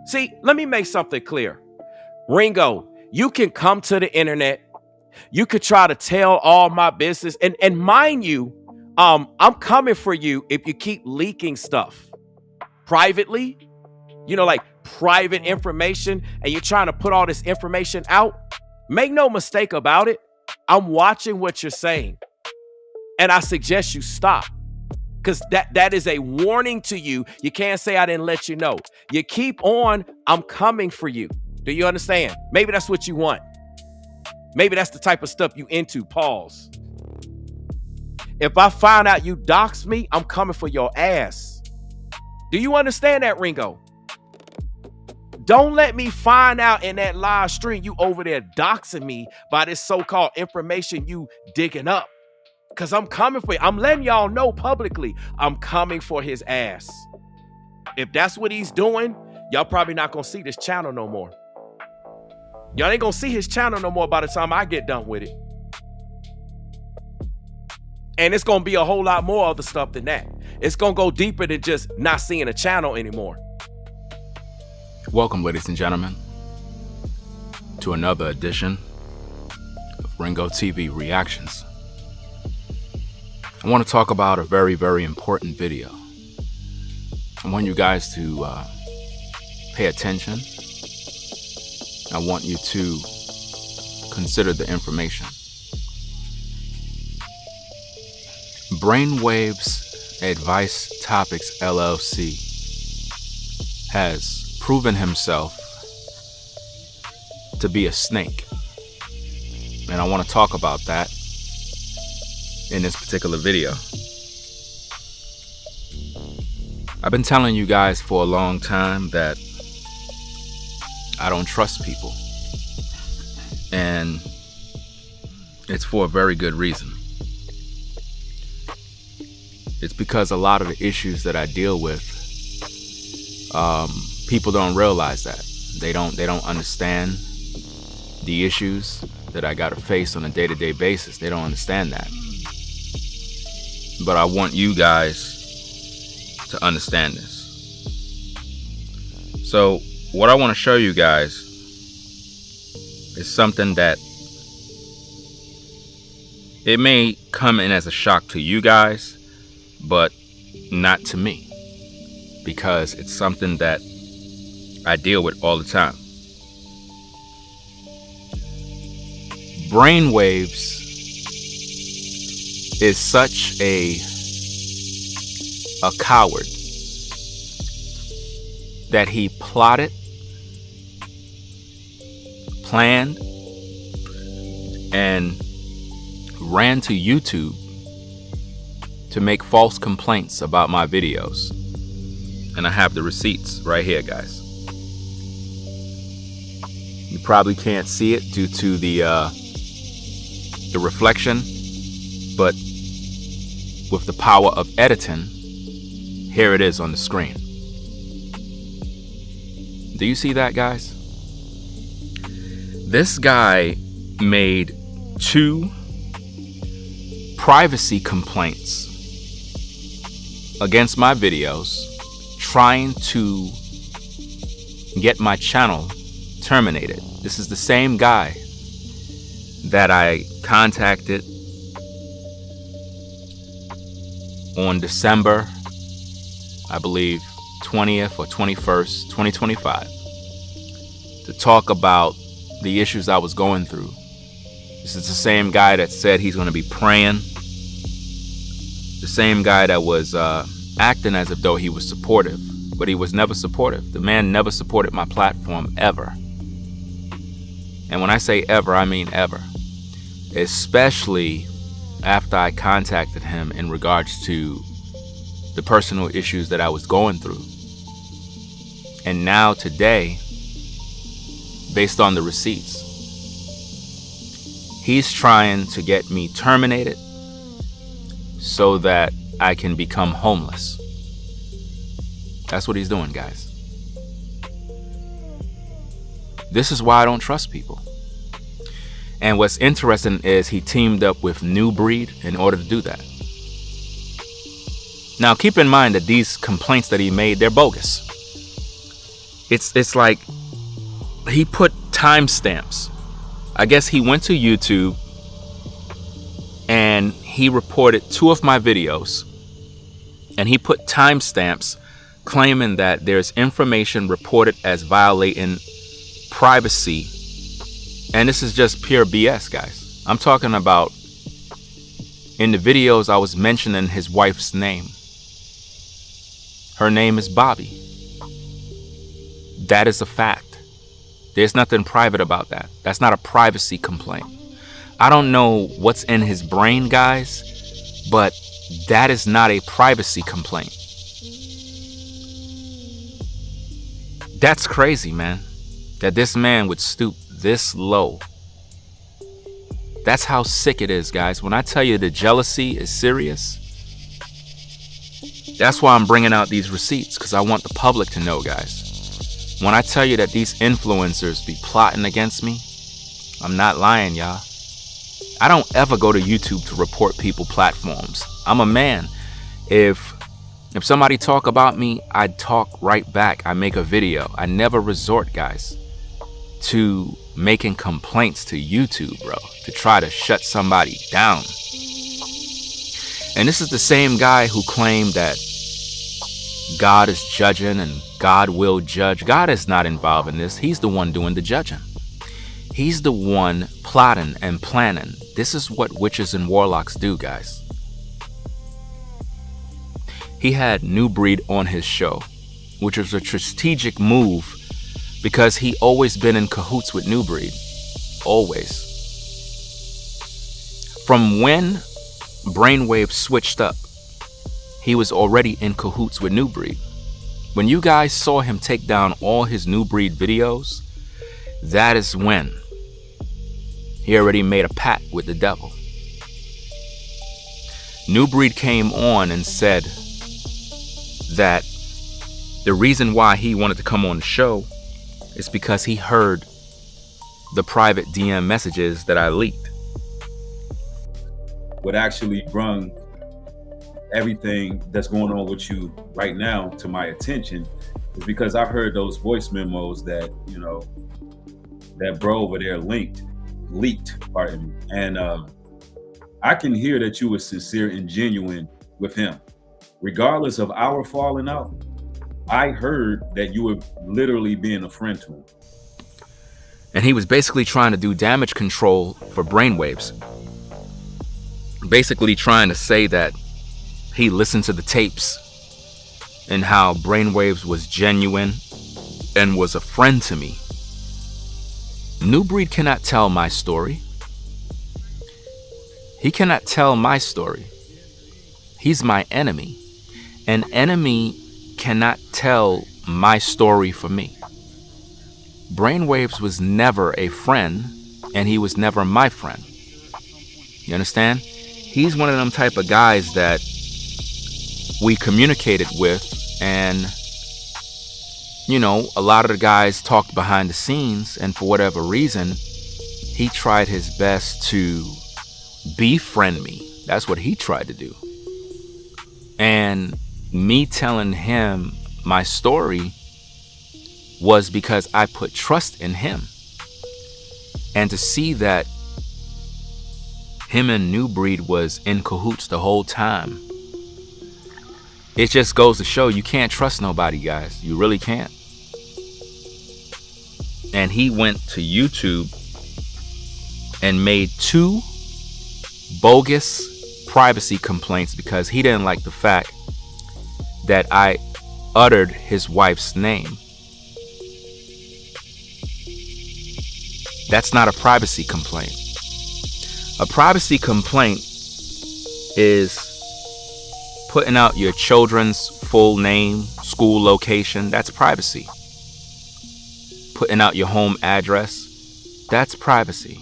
See, let me make something clear. Ringo, you can come to the internet. You could try to tell all my business. And mind you, I'm coming for you if you keep leaking stuff privately, like private information, and you're trying to put all this information out. Make no mistake about it. I'm watching what you're saying. And I suggest you stop. Because that is a warning to you. You can't say I didn't let you know. You keep on, I'm coming for you. Do you understand? Maybe that's what you want. Maybe that's the type of stuff you into. Pause. If I find out you dox me, I'm coming for your ass. Do you understand that, Ringo? Don't let me find out in that live stream you over there doxing me by this so-called information you digging up. Because I'm coming for you. I'm letting y'all know publicly, I'm coming for his ass. If that's what he's doing, y'all probably not going to see this channel no more. Y'all ain't going to see his channel no more by the time I get done with it. And it's going to be a whole lot more other stuff than that. It's going to go deeper than just not seeing a channel anymore. Welcome, ladies and gentlemen, to another edition of Ringo TV Reactions. I want to talk about a very, very important video. I want you guys to pay attention. I want you to consider the information. Brainwavezz Advice Topics LLC has proven himself to be a snake. And I want to talk about that in this particular video. I've been telling you guys for a long time that I don't trust people. And it's for a very good reason. It's because a lot of the issues that I deal with, people don't realize that. They don't understand the issues that I gotta face on a day-to-day basis. They don't understand that. But I want you guys to understand this. So what I want to show you guys is something that it may come in as a shock to you guys, but not to me, because it's something that I deal with all the time. Brainwavezz is such a coward that he plotted, planned, and ran to YouTube to make false complaints about my videos. And I have the receipts right here, guys. You probably can't see it due to the reflection, but with the power of editing, here it is on the screen. Do you see that, guys? This guy made 2 privacy complaints against my videos, trying to get my channel terminated. This is the same guy that I contacted on December, I believe, 20th or 21st, 2025, to talk about the issues I was going through. This is the same guy that said he's going to be praying. The same guy that was acting as if though he was supportive, but he was never supportive. The man never supported my platform, ever. And when I say ever, I mean ever. Especially after I contacted him in regards to the personal issues that I was going through. And now today, based on the receipts, he's trying to get me terminated so that I can become homeless. That's what he's doing, guys. This is why I don't trust people. And what's interesting is he teamed up with New Breed in order to do that. Now, keep in mind that these complaints that he made, they're bogus. It's like he put timestamps. I guess he went to YouTube and he reported 2 of my videos, and he put timestamps claiming that there's information reported as violating privacy. And this is just pure BS, guys. I'm talking about, in the videos I was mentioning his wife's name. Her name is Bobby. That is a fact. There's nothing private about that. That's not a privacy complaint. I don't know what's in his brain, guys, but that is not a privacy complaint. That's crazy, man. That this man would stoop this low. That's how sick it is, guys. When I tell you the jealousy is serious, that's why I'm bringing out these receipts, because I want the public to know, guys. When I tell you that these influencers be plotting against me, I'm not lying, y'all. I don't ever go to YouTube to report people platforms. I'm a man. If somebody talk about me, I talk right back. I make a video. I never resort, guys, to making complaints to YouTube, bro, to try to shut somebody down. And this is the same guy who claimed that God is judging and God will judge. God is not involved in this. He's the one doing the judging. He's the one plotting and planning. This is what witches and warlocks do, guys. He had New Breed on his show, which was a strategic move because he always been in cahoots with New Breed. Always. From when Brainwavezz switched up, he was already in cahoots with New Breed. When you guys saw him take down all his New Breed videos, that is when he already made a pact with the devil. New Breed came on and said that the reason why he wanted to come on the show is because he heard the private DM messages that I leaked. What actually brung everything that's going on with you right now to my attention is because I heard those voice memos that, you know, that bro over there leaked, pardon me. And I can hear that you were sincere and genuine with him. Regardless of our falling out, I heard that you were literally being a friend to him. And he was basically trying to do damage control for Brainwavezz. Basically trying to say that he listened to the tapes and how Brainwavezz was genuine and was a friend to me. New Breed cannot tell my story. He cannot tell my story. He's my enemy. An enemy cannot tell my story for me. Brainwavezz was never a friend, and he was never my friend. You understand? He's one of them type of guys that we communicated with, and you know, a lot of the guys talked behind the scenes, and for whatever reason, he tried his best to befriend me. That's what he tried to do. And me telling him my story was because I put trust in him. And to see that him and New Breed was in cahoots the whole time, it just goes to show you can't trust nobody, guys. You really can't. And he went to YouTube and made 2 bogus privacy complaints because he didn't like the fact that I uttered his wife's name. That's not a privacy complaint. A privacy complaint is putting out your children's full name, school location. That's privacy. Putting out your home address. That's privacy.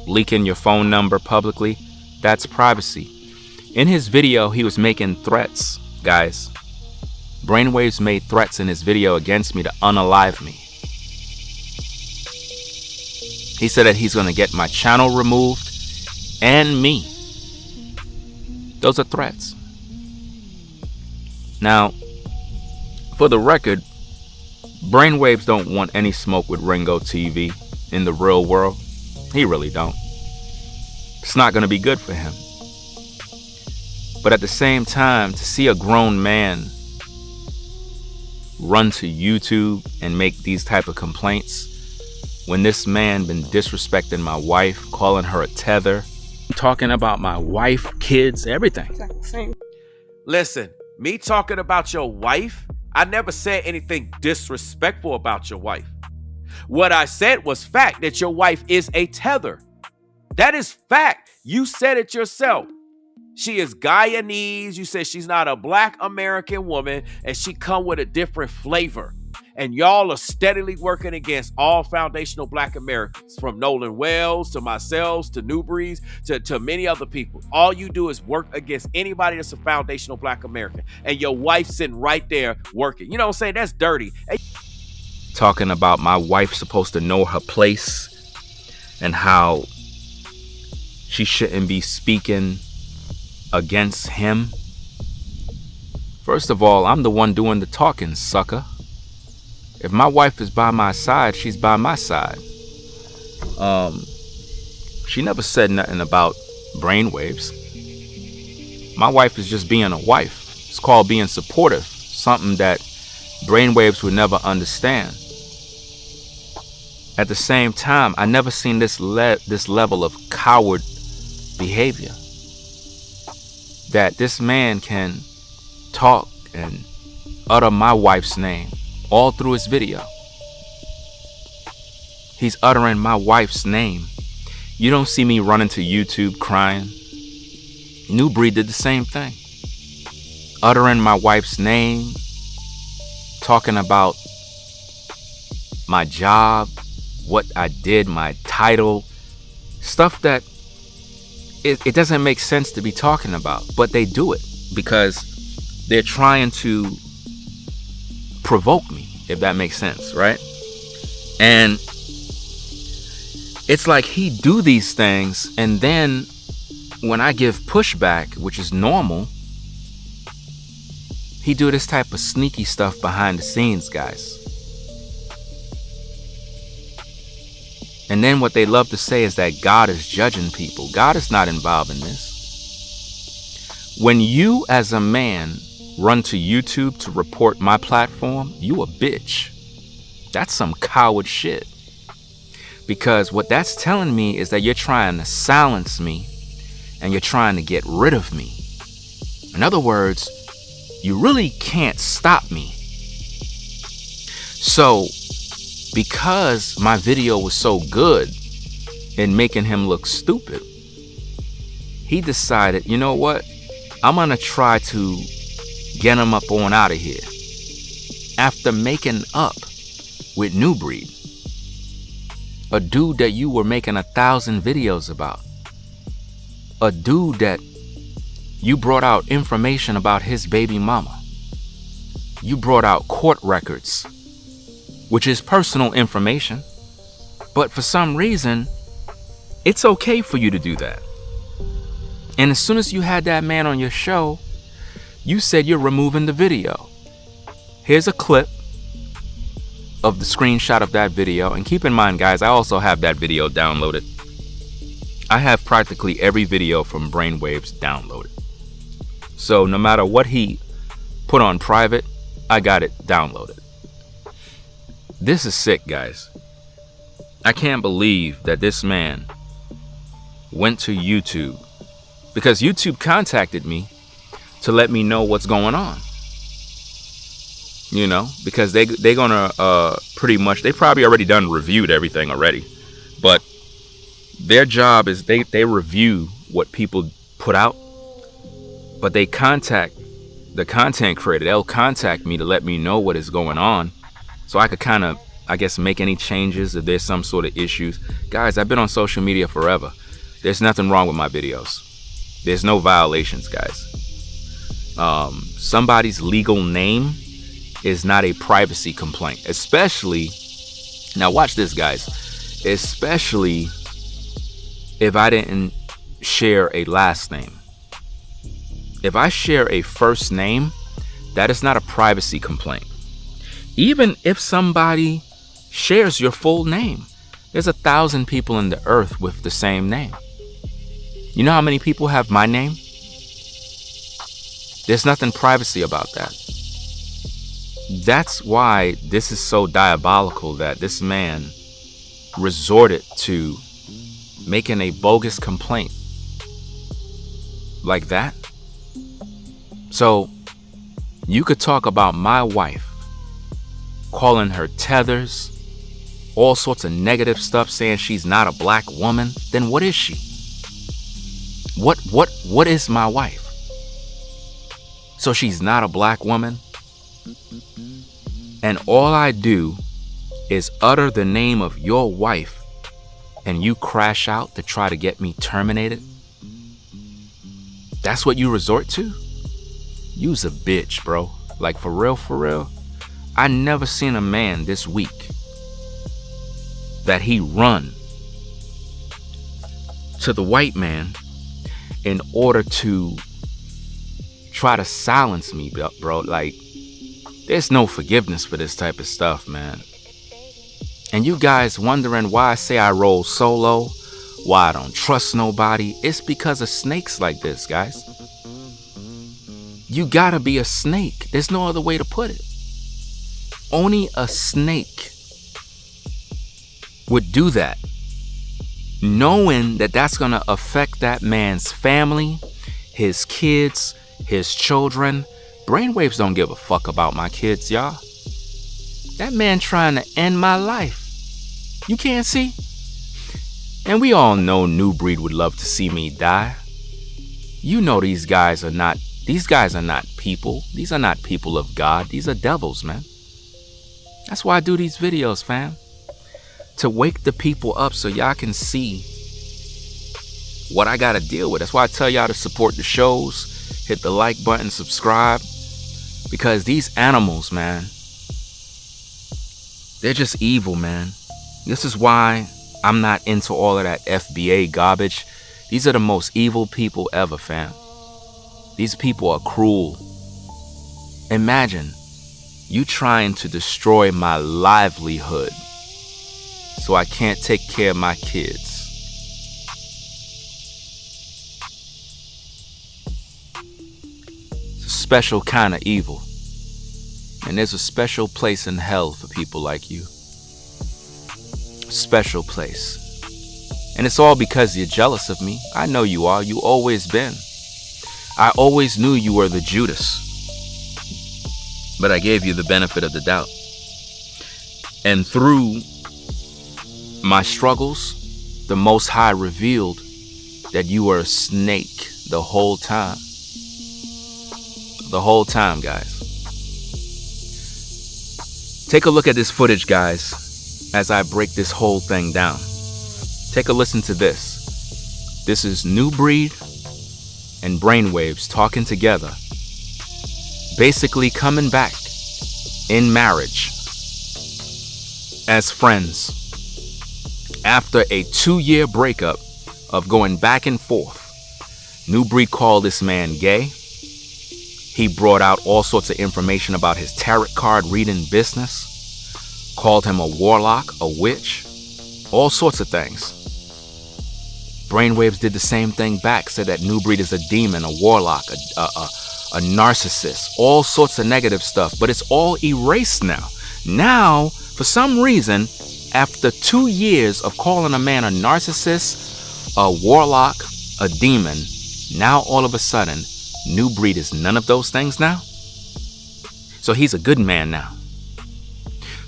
Leaking your phone number publicly. That's privacy. In his video, he was making threats, guys. Brainwavezz made threats in his video against me to unalive me. He said that he's going to get my channel removed and me. Those are threats. Now, for the record, Brainwaves don't want any smoke with Ringo TV in the real world. He really don't. It's not going to be good for him. But at the same time, to see a grown man run to YouTube and make these type of complaints when this man been disrespecting my wife, calling her a tether, talking about my wife, kids, everything. Listen, me talking about your wife, I never said anything disrespectful about your wife. What I said was fact that your wife is a tether. That is fact. You said it yourself. She is Guyanese. You said she's not a black American woman and she come with a different flavor. And y'all are steadily working against all foundational black Americans, from Nolan Wells to myself to Newbreeze to many other people. All you do is work against anybody that's a foundational black American. And your wife sitting right there working. You know what I'm saying? That's dirty. Talking about my wife supposed to know her place and how she shouldn't be speaking against him. First of all, I'm the one doing the talking, sucker. If my wife is by my side, she's by my side. She never said nothing about brainwaves. My wife is just being a wife. It's called being supportive, something that brainwaves would never understand. At the same time, I never seen this level of coward behavior. That this man can talk and utter my wife's name all through his video. He's uttering my wife's name. You don't see me running to YouTube crying. New Breed did the same thing. Uttering my wife's name, talking about my job, what I did, my title, stuff that it doesn't make sense to be talking about, but they do it because they're trying to provoke me, if that makes sense, right? And it's like he do these things, and then when I give pushback, which is normal, he do this type of sneaky stuff behind the scenes, guys. And then what they love to say is that God is judging people. God is not involved in this. When you as a man run to YouTube to report my platform, you a bitch. That's some coward shit. Because what that's telling me is that you're trying to silence me and you're trying to get rid of me. In other words, you really can't stop me. So, because my video was so good in making him look stupid, he decided, you know what? I'm gonna try to get him up on out of here. After making up with New Breed, a dude that you were making 1,000 videos about, a dude that you brought out information about his baby mama, you brought out court records, which is personal information, but for some reason, it's okay for you to do that. And as soon as you had that man on your show, you said you're removing the video. Here's a clip of the screenshot of that video. And keep in mind, guys, I also have that video downloaded. I have practically every video from Brainwavezz downloaded. So no matter what he put on private, I got it downloaded. This is sick, guys. I can't believe that this man went to YouTube, because YouTube contacted me to let me know what's going on. You know, because they're gonna pretty much, they probably already reviewed everything already, but their job is they review what people put out, but they contact the content creator. They'll contact me to let me know what is going on, so I could kind of, I guess, make any changes if there's some sort of issues. Guys, I've been on social media forever. There's nothing wrong with my videos. There's no violations, guys. Somebody's legal name is not a privacy complaint, especially, now watch this, guys, especially if I didn't share a last name. If I share a first name, that is not a privacy complaint. Even if somebody shares your full name, there's 1,000 people in the earth with the same name. You know how many people have my name? There's nothing privacy about that. That's why this is so diabolical that this man resorted to making a bogus complaint like that. So you could talk about my wife, calling her tethers, all sorts of negative stuff, saying she's not a black woman. Then what is she? What is my wife? So she's not a black woman? And all I do is utter the name of your wife and you crash out to try to get me terminated? That's what you resort to? You's a bitch, bro. Like, for real, for real. I never seen a man this weak that he run to the white man in order to try to silence me, bro. Like, there's no forgiveness for this type of stuff, man. And you guys wondering why I say I roll solo, why I don't trust nobody. It's because of snakes like this, guys. You gotta be a snake. There's no other way to put it. Only a snake would do that, knowing that that's gonna affect that man's family, his kids, his children. Brainwaves don't give a fuck about my kids, y'all. That man trying to end my life. You can't see? And we all know New Breed would love to see me die. You know these guys are not people. These are not people of God. These are devils, man. That's why I do these videos, fam. To wake the people up so y'all can see what I gotta deal with. That's why I tell y'all to support the shows, hit the like button, subscribe. Because these animals, man, they're just evil, man. This is why I'm not into all of that FBA garbage. These are the most evil people ever, fam. These people are cruel. Imagine you trying to destroy my livelihood so I can't take care of my kids. It's a special kind of evil. And there's a special place in hell for people like you. Special place. And it's all because you're jealous of me. I know you are. You always been. I always knew you were the Judas. But I gave you the benefit of the doubt. And through my struggles, the Most High revealed that you were a snake the whole time. The whole time, guys. Take a look at this footage, guys, as I break this whole thing down. Take a listen to this. This is New Breed and Brainwavezz talking together, basically coming back in marriage as friends after a 2-year breakup of going back and forth. New Breed called this man gay. He brought out all sorts of information about his tarot card reading business, called him a warlock, a witch, all sorts of things. Brainwavezz did the same thing back, said that New Breed is a demon, a warlock, a narcissist, all sorts of negative stuff, but it's all erased now. Now, for some reason, after 2 years of calling a man a narcissist, a warlock, a demon, now all of a sudden, New Breed is none of those things now? So he's a good man now.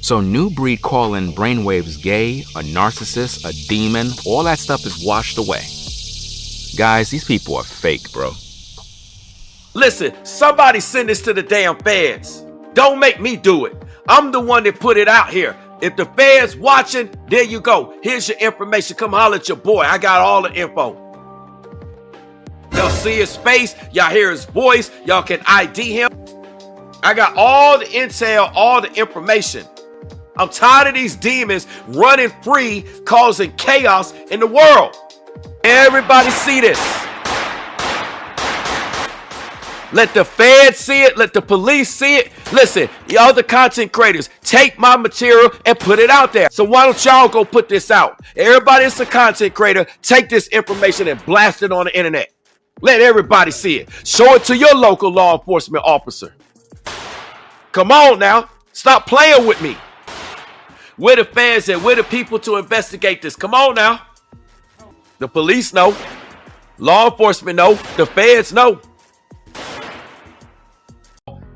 So New Breed calling Brainwavezz gay, a narcissist, a demon, all that stuff is washed away. Guys, these people are fake, bro. Listen, somebody send this to the damn feds. Don't make me do it. I'm the one that put it out here. If the feds watching, there you go. Here's your information. Come holler at your boy. I got all the info. Y'all see his face. Y'all hear his voice. Y'all can ID him. I got all the intel, all the information. I'm tired of these demons running free, causing chaos in the world. Everybody see this. Let the feds see it. Let the police see it. Listen, y'all the content creators, take my material and put it out there. So why don't y'all go put this out? Everybody that's a content creator, take this information and blast it on the internet. Let everybody see it. Show it to your local law enforcement officer. Come on now. Stop playing with me. Where the feds at? Where the people to investigate this? Come on now. The police know. Law enforcement know. The feds know.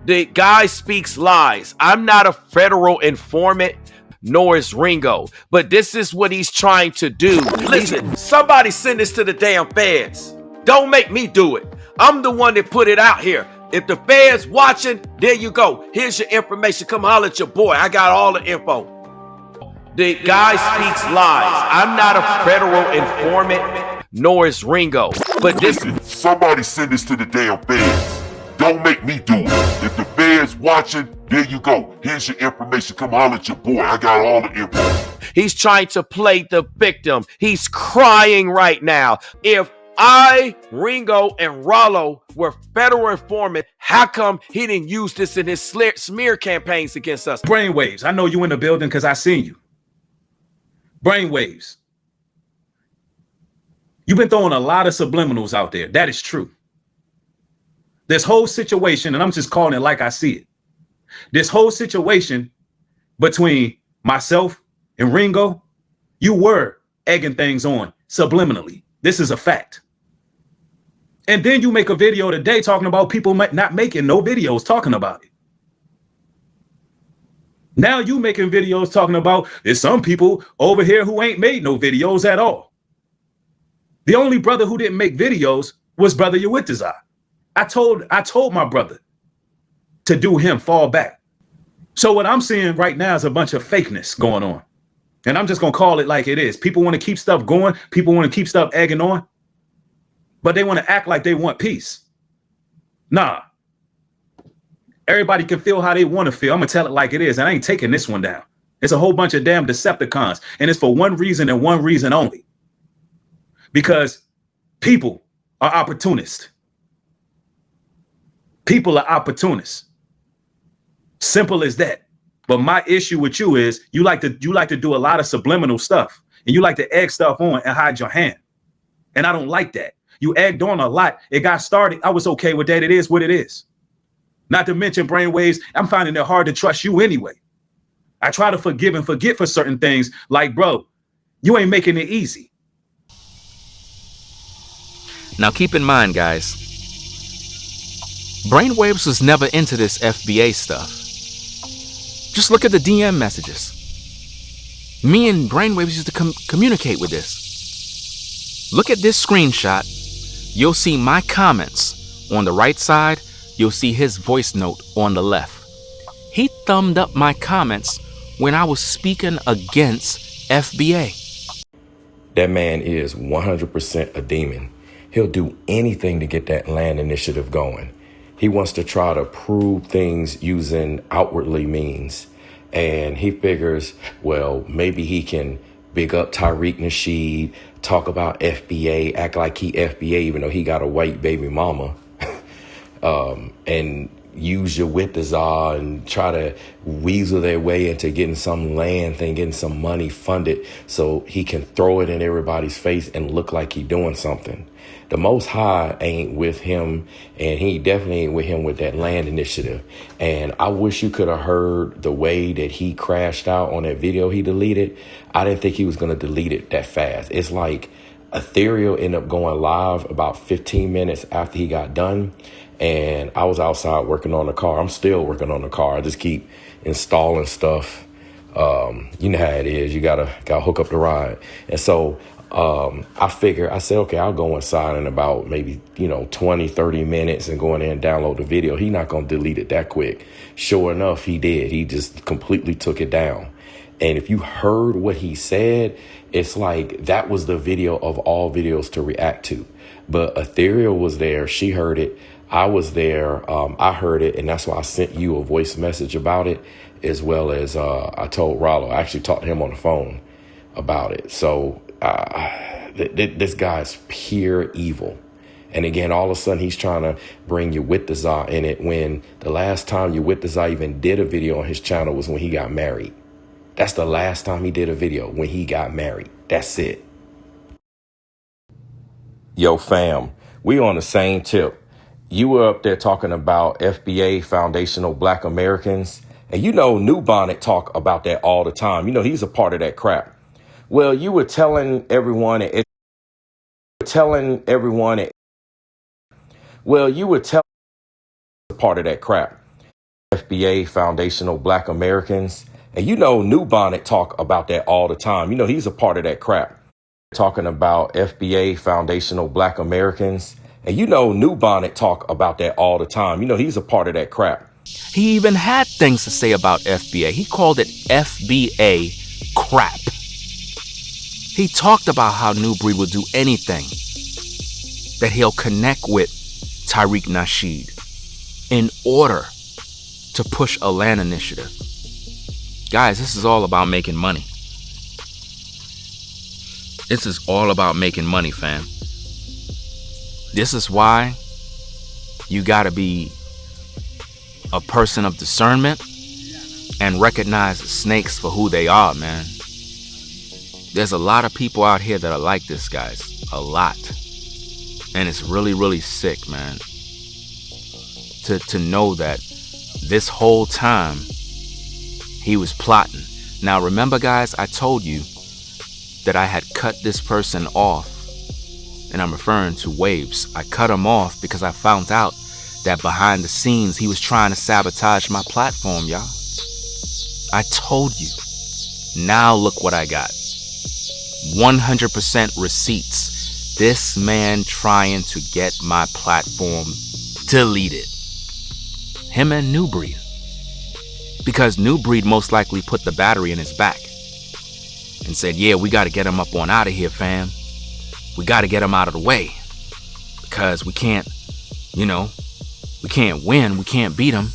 The guy speaks lies. I'm not a federal informant, nor is Ringo. But this is what he's trying to do. Listen, somebody send this to the damn feds. Don't make me do it. I'm the one that put it out here. If the feds watching, there you go. Here's your information. Come holler at your boy. I got all the info. The guy speaks lies. I'm not a federal informant, nor is Ringo. But this... Somebody send this to the damn feds. Don't make me do it. If the feds watching, there you go. Here's your information. Come holler at your boy. I got all the info. He's trying to play the victim. He's crying right now. If I, Ringo, and Rollo were federal informant, how come he didn't use this in his smear campaigns against us? Brainwavezz, I know you in the building because I seen you. Brainwavezz. You've been throwing a lot of subliminals out there. That is true. This whole situation, and I'm just calling it like I see it. This whole situation between myself and Ringo, you were egging things on subliminally. This is a fact. And then you make a video today talking about people not making no videos talking about it. Now you making videos talking about there's some people over here who ain't made no videos at all. The only brother who didn't make videos was Brother Yawittazai. I told my brother to do him, fall back. So what I'm seeing right now is a bunch of fakeness going on. And I'm just going to call it like it is. People want to keep stuff going. People want to keep stuff egging on. But they want to act like they want peace. Nah. Everybody can feel how they want to feel. I'm going to tell it like it is. And I ain't taking this one down. It's a whole bunch of damn Decepticons. And it's for one reason and one reason only. Because people are opportunists. People are opportunists. Simple as that. But my issue with you is you like to do a lot of subliminal stuff, and you like to egg stuff on and hide your hand. And I don't like that. You egged on a lot. It got started. I was okay with that. It is what it is. Not to mention Brainwavezz, I'm finding it hard to trust you anyway. I try to forgive and forget for certain things. Like, bro, you ain't making it easy. Now keep in mind, guys, Brainwavezz was never into this FBA stuff. Just look at the DM messages. Me and Brainwavezz used to communicate with this. Look at this screenshot. You'll see my comments on the right side. You'll see his voice note on the left. He thumbed up my comments when I was speaking against FBA. That man is 100% a demon. He'll do anything to get that land initiative going. He wants to try to prove things using outwardly means. And he figures, well, maybe he can big up Tariq Nasheed, talk about FBA, act like he FBA, even though he got a white baby mama, and use your Yawittazai and try to weasel their way into getting some land thing, getting some money funded so he can throw it in everybody's face and look like he doing something. The Most High ain't with him, and he definitely ain't with him with that land initiative. And I wish you could have heard the way that he crashed out on that video he deleted. I didn't think he was going to delete it that fast. It's like Ethereal ended up going live about 15 minutes after he got done. And I was outside working on the car. I'm still working on the car. I just keep installing stuff. You know how it is. You gotta hook up the ride. And so I said, okay, I'll go inside in about maybe, 20, 30 minutes and go in there and download the video. He's not going to delete it that quick. Sure enough, he did. He just completely took it down. And if you heard what he said, it's like that was the video of all videos to react to. But Ethereal was there. She heard it. I was there. I heard it. And that's why I sent you a voice message about it, as well as I told Rollo. I actually talked to him on the phone about it. So this guy's pure evil. And again, all of a sudden he's trying to bring you with the Czar in it when the last time you with the Czar even did a video on his channel was when he got married. That's the last time he did a video, when he got married. That's it. Yo, fam, we on the same tip. You were up there talking about FBA, Foundational Black Americans. And you know, New Bonnet talk about that all the time. You know, he's a part of that crap. Well, you were telling everyone, part of that crap. FBA, Foundational Black Americans. And you know, New Bonnet talk about that all the time. You know, he's a part of that crap. Talking about FBA, Foundational Black Americans. And you know, New Bonnet talk about that all the time. You know, he's a part of that crap. He even had things to say about FBA. He called it FBA crap. He talked about how New Breed will do anything that he'll connect with Tariq Nasheed in order to push a land initiative. Guys, this is all about making money. This is all about making money, fam. This is why you gotta be a person of discernment and recognize the snakes for who they are, man. There's a lot of people out here that are like this, guys. A lot. And it's really, really sick, man. To know that this whole time he was plotting. Now, remember, guys, I told you that I had cut this person off. And I'm referring to Waves. I cut him off because I found out that behind the scenes, he was trying to sabotage my platform, y'all. I told you. Now look what I got. 100% receipts. This man trying to get my platform deleted. Him and New Breed. Because New Breed most likely put the battery in his back and said, yeah, we got to get him up on out of here, fam. We got to get him out of the way because we can't, we can't win. We can't beat him.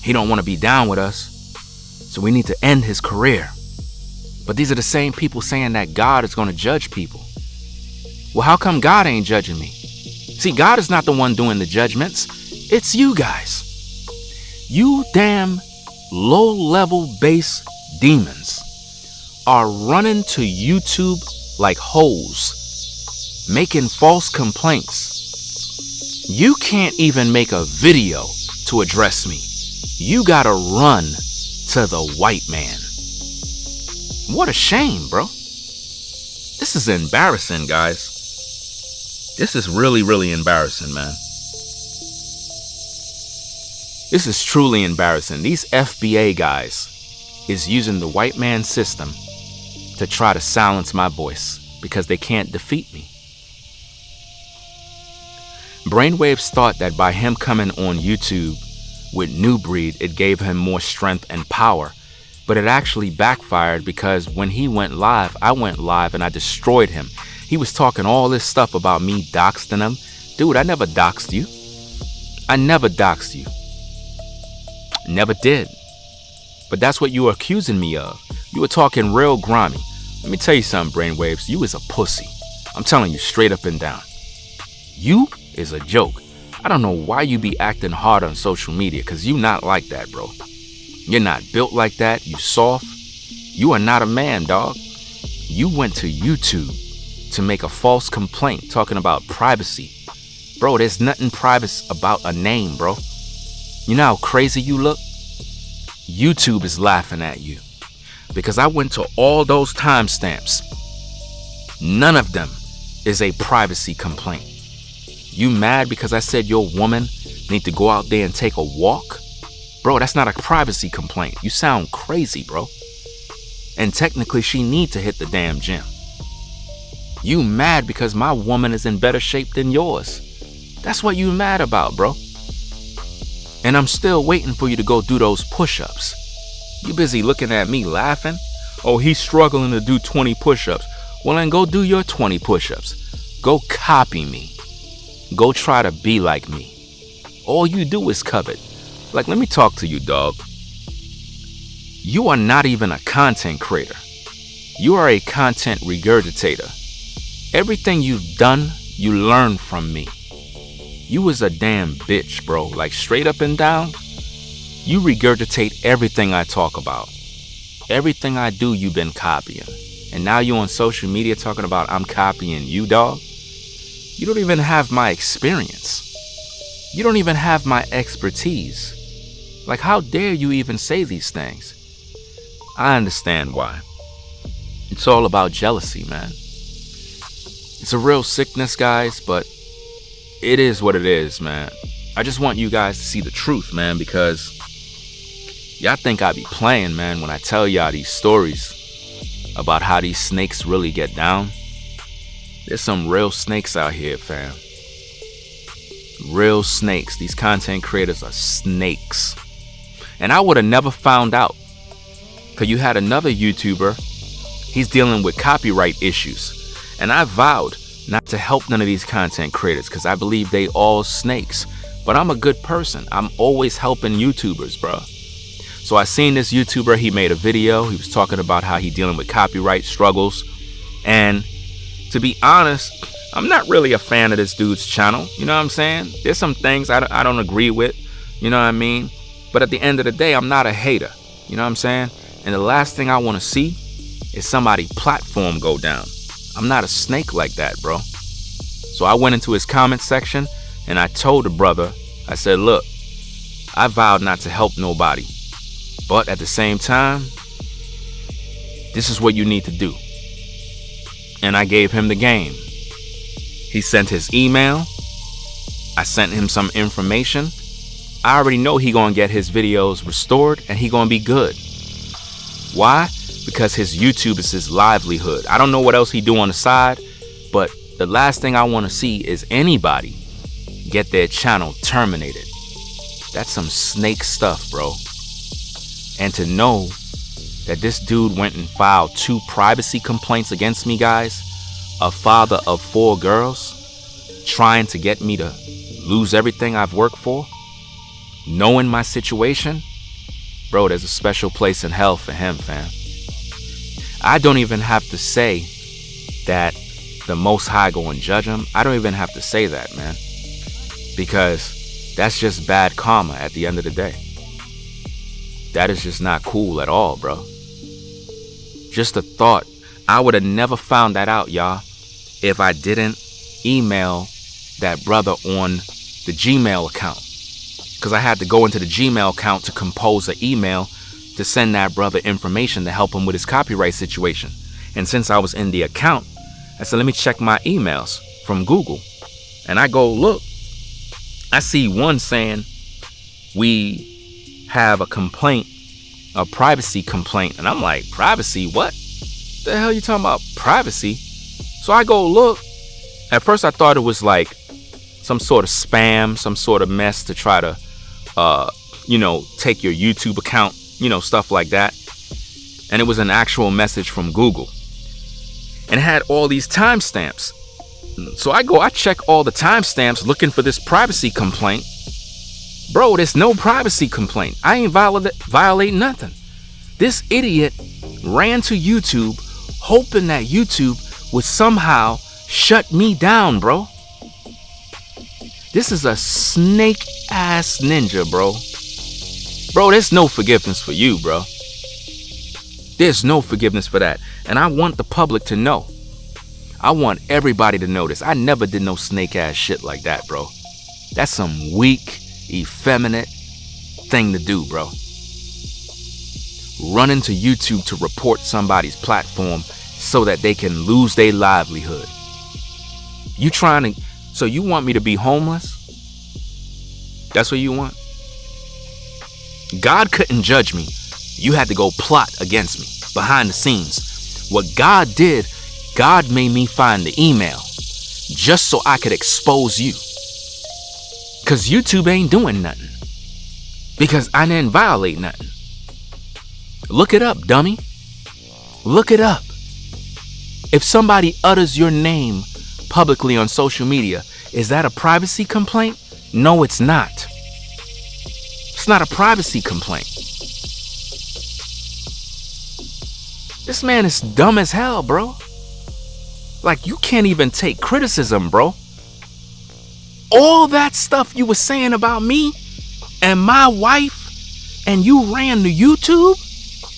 He don't want to be down with us. So we need to end his career. But these are the same people saying that God is going to judge people. Well, how come God ain't judging me? See, God is not the one doing the judgments. It's you guys. You damn low-level base demons are running to YouTube like hoes, making false complaints. You can't even make a video to address me. You gotta run to the white man. What a shame, bro. This is embarrassing, guys. This is really, really embarrassing, man. This is truly embarrassing. These FBA guys is using the white man system to try to silence my voice because they can't defeat me. Brainwavezz thought that by him coming on YouTube with New Breed, it gave him more strength and power. But it actually backfired because when he went live, I went live and I destroyed him. He was talking all this stuff about me doxing him. Dude, I never doxed you. I never doxed you. Never did. But that's what you were accusing me of. You were talking real grimy. Let me tell you something, Brainwavezz. You is a pussy. I'm telling you straight up and down. You is a joke. I don't know why you be acting hard on social media, because you not like that, bro. You're not built like that. You soft. You are not a man, dog. You went to YouTube to make a false complaint talking about privacy. Bro, there's nothing private about a name, bro. You know how crazy you look? YouTube is laughing at you because I went to all those timestamps. None of them is a privacy complaint. You mad because I said your woman need to go out there and take a walk? Bro, that's not a privacy complaint. You sound crazy, bro. And technically, she need to hit the damn gym. You mad because my woman is in better shape than yours. That's what you mad about, bro. And I'm still waiting for you to go do those push-ups. You busy looking at me laughing? Oh, he's struggling to do 20 push-ups. Well, then go do your 20 push-ups. Go copy me. Go try to be like me. All you do is covet. Like, let me talk to you, dog. You are not even a content creator. You are a content regurgitator. Everything you've done You learn from me. You was a damn bitch, bro. Like, straight up and down, you regurgitate everything I talk about. Everything I do, you've been copying. And now you on social media talking about I'm copying you, dog. You don't even have my experience. You don't even have my expertise. Like, how dare you even say these things? I understand why. It's all about jealousy, man. It's a real sickness, guys, but it is what it is, man. I just want you guys to see the truth, man, because y'all think I be playing, man, when I tell y'all these stories about how these snakes really get down. There's some real snakes out here, fam. Real snakes. These content creators are snakes. And I would have never found out, because you had another YouTuber, he's dealing with copyright issues. And I vowed not to help none of these content creators because I believe they all snakes. But I'm a good person. I'm always helping YouTubers, bro. So I seen this YouTuber, he made a video. He was talking about how he dealing with copyright struggles. And to be honest, I'm not really a fan of this dude's channel. You know what I'm saying? There's some things I don't agree with. You know what I mean? But at the end of the day, I'm not a hater. You know what I'm saying? And the last thing I want to see is somebody's platform go down. I'm not a snake like that, bro. So I went into his comment section and I told the brother, I said, look, I vowed not to help nobody. But at the same time, this is what you need to do. And I gave him the game. He sent his email. I sent him some information. I already know he gonna get his videos restored and he gonna be good. Why? Because his YouTube is his livelihood. I don't know what else he do on the side, but the last thing I want to see is anybody get their channel terminated. That's some snake stuff, bro. And to know that this dude went and filed 2 privacy complaints against me, guys, a father of 4 girls, trying to get me to lose everything I've worked for, knowing my situation, bro, there's a special place in hell for him, fam. I don't even have to say that the Most High go and judge him. I don't even have to say that, man. Because that's just bad karma at the end of the day. That is just not cool at all, bro. Just a thought. I would have never found that out, y'all, if I didn't email that brother on the Gmail account. Because I had to go into the Gmail account to compose an email to send that brother information to help him with his copyright situation. And since I was in the account, I said, let me check my emails from Google. And I go, look, I see one saying we have a complaint, a privacy complaint. And I'm like, privacy? What the hell you talking about, privacy? So I go look. At first I thought it was like some sort of spam, some sort of mess to try to, take your YouTube account, stuff like that. And it was an actual message from Google. And it had all these timestamps. So I check all the timestamps looking for this privacy complaint. Bro, there's no privacy complaint. I ain't violate nothing. This idiot ran to YouTube hoping that YouTube would somehow shut me down, bro. This is a snake ass ninja, bro. Bro, there's no forgiveness for you, bro. There's no forgiveness for that. And I want the public to know. I want everybody to know this. I never did no snake ass shit like that, bro. That's some weak, effeminate thing to do, bro. Running to YouTube to report somebody's platform so that they can lose their livelihood. So you want me to be homeless? That's what you want? God couldn't judge me. You had to go plot against me behind the scenes. What God did, God made me find the email just so I could expose you. Because YouTube ain't doing nothing. Because I didn't violate nothing. Look it up, dummy. Look it up. If somebody utters your name publicly on social media, is that a privacy complaint? No, it's not. It's not a privacy complaint. This man is dumb as hell, bro. Like, you can't even take criticism, bro. all that stuff you were saying about me and my wife, and you ran to YouTube?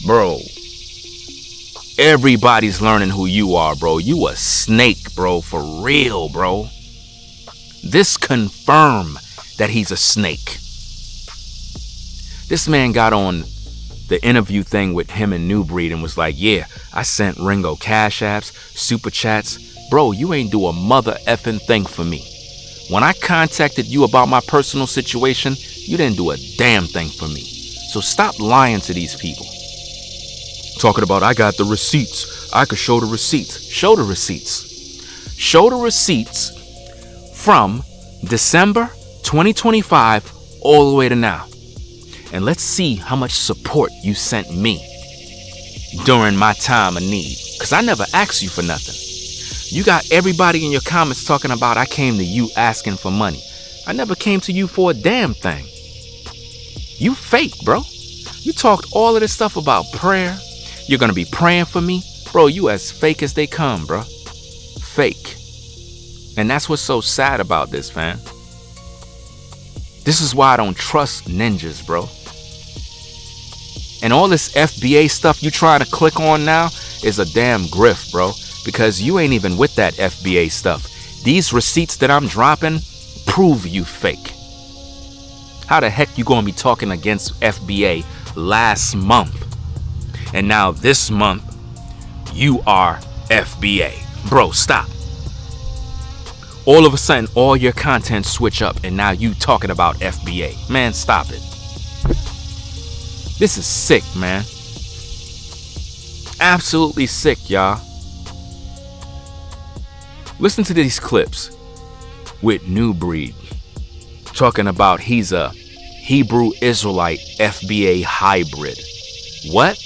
Bro, everybody's learning who you are, bro. You a snake, bro, for real, bro. This confirm that he's a snake. This man got on the interview thing with him and New Breed and was like, yeah, I sent Ringo cash apps, super chats. Bro, you ain't do a mother effing thing for me. When I contacted you about my personal situation, you didn't do a damn thing for me. So stop lying to these people. Talking about, I got the receipts. I could show the receipts. Show the receipts. Show the receipts from December 2025 all the way to now. And let's see how much support you sent me during my time of need. Because I never asked you for nothing. You got everybody in your comments talking about I came to you asking for money. I never came to you for a damn thing. You fake, bro. You talked all of this stuff about prayer. You're going to be praying for me. Bro, you as fake as they come, bro. Fake. And that's what's so sad about this, man. This is why I don't trust ninjas, bro. And all this FBA stuff you trying to click on now is a damn grift, bro. Because you ain't even with that FBA stuff. These receipts that I'm dropping prove you fake. How the heck you gonna be talking against FBA last month? And now this month, you are FBA. Bro, stop. All of a sudden, all your content switch up and now you talking about FBA. Man, stop it. This is sick, man. Absolutely sick, y'all. Listen to these clips with New Breed talking about he's a Hebrew Israelite FBA hybrid. What?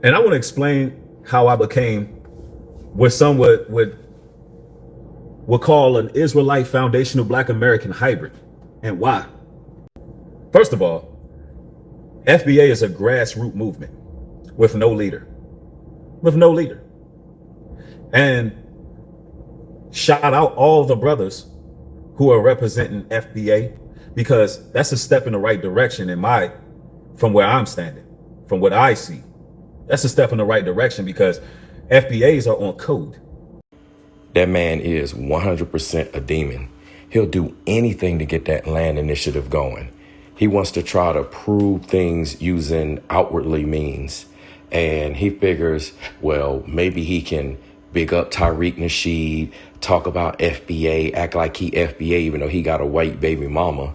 And I want to explain how I became what some would call an Israelite foundational Black American hybrid, and why. First of all, FBA is a grassroots movement with no leader. And shout out all the brothers who are representing FBA, because that's a step in the right direction from where I'm standing, from what I see. That's a step in the right direction because FBAs are on code. That man is 100% a demon. He'll do anything to get that land initiative going. He wants to try to prove things using outwardly means. And he figures, well, maybe he can big up Tariq Nasheed, talk about FBA, act like he FBA, even though he got a white baby mama,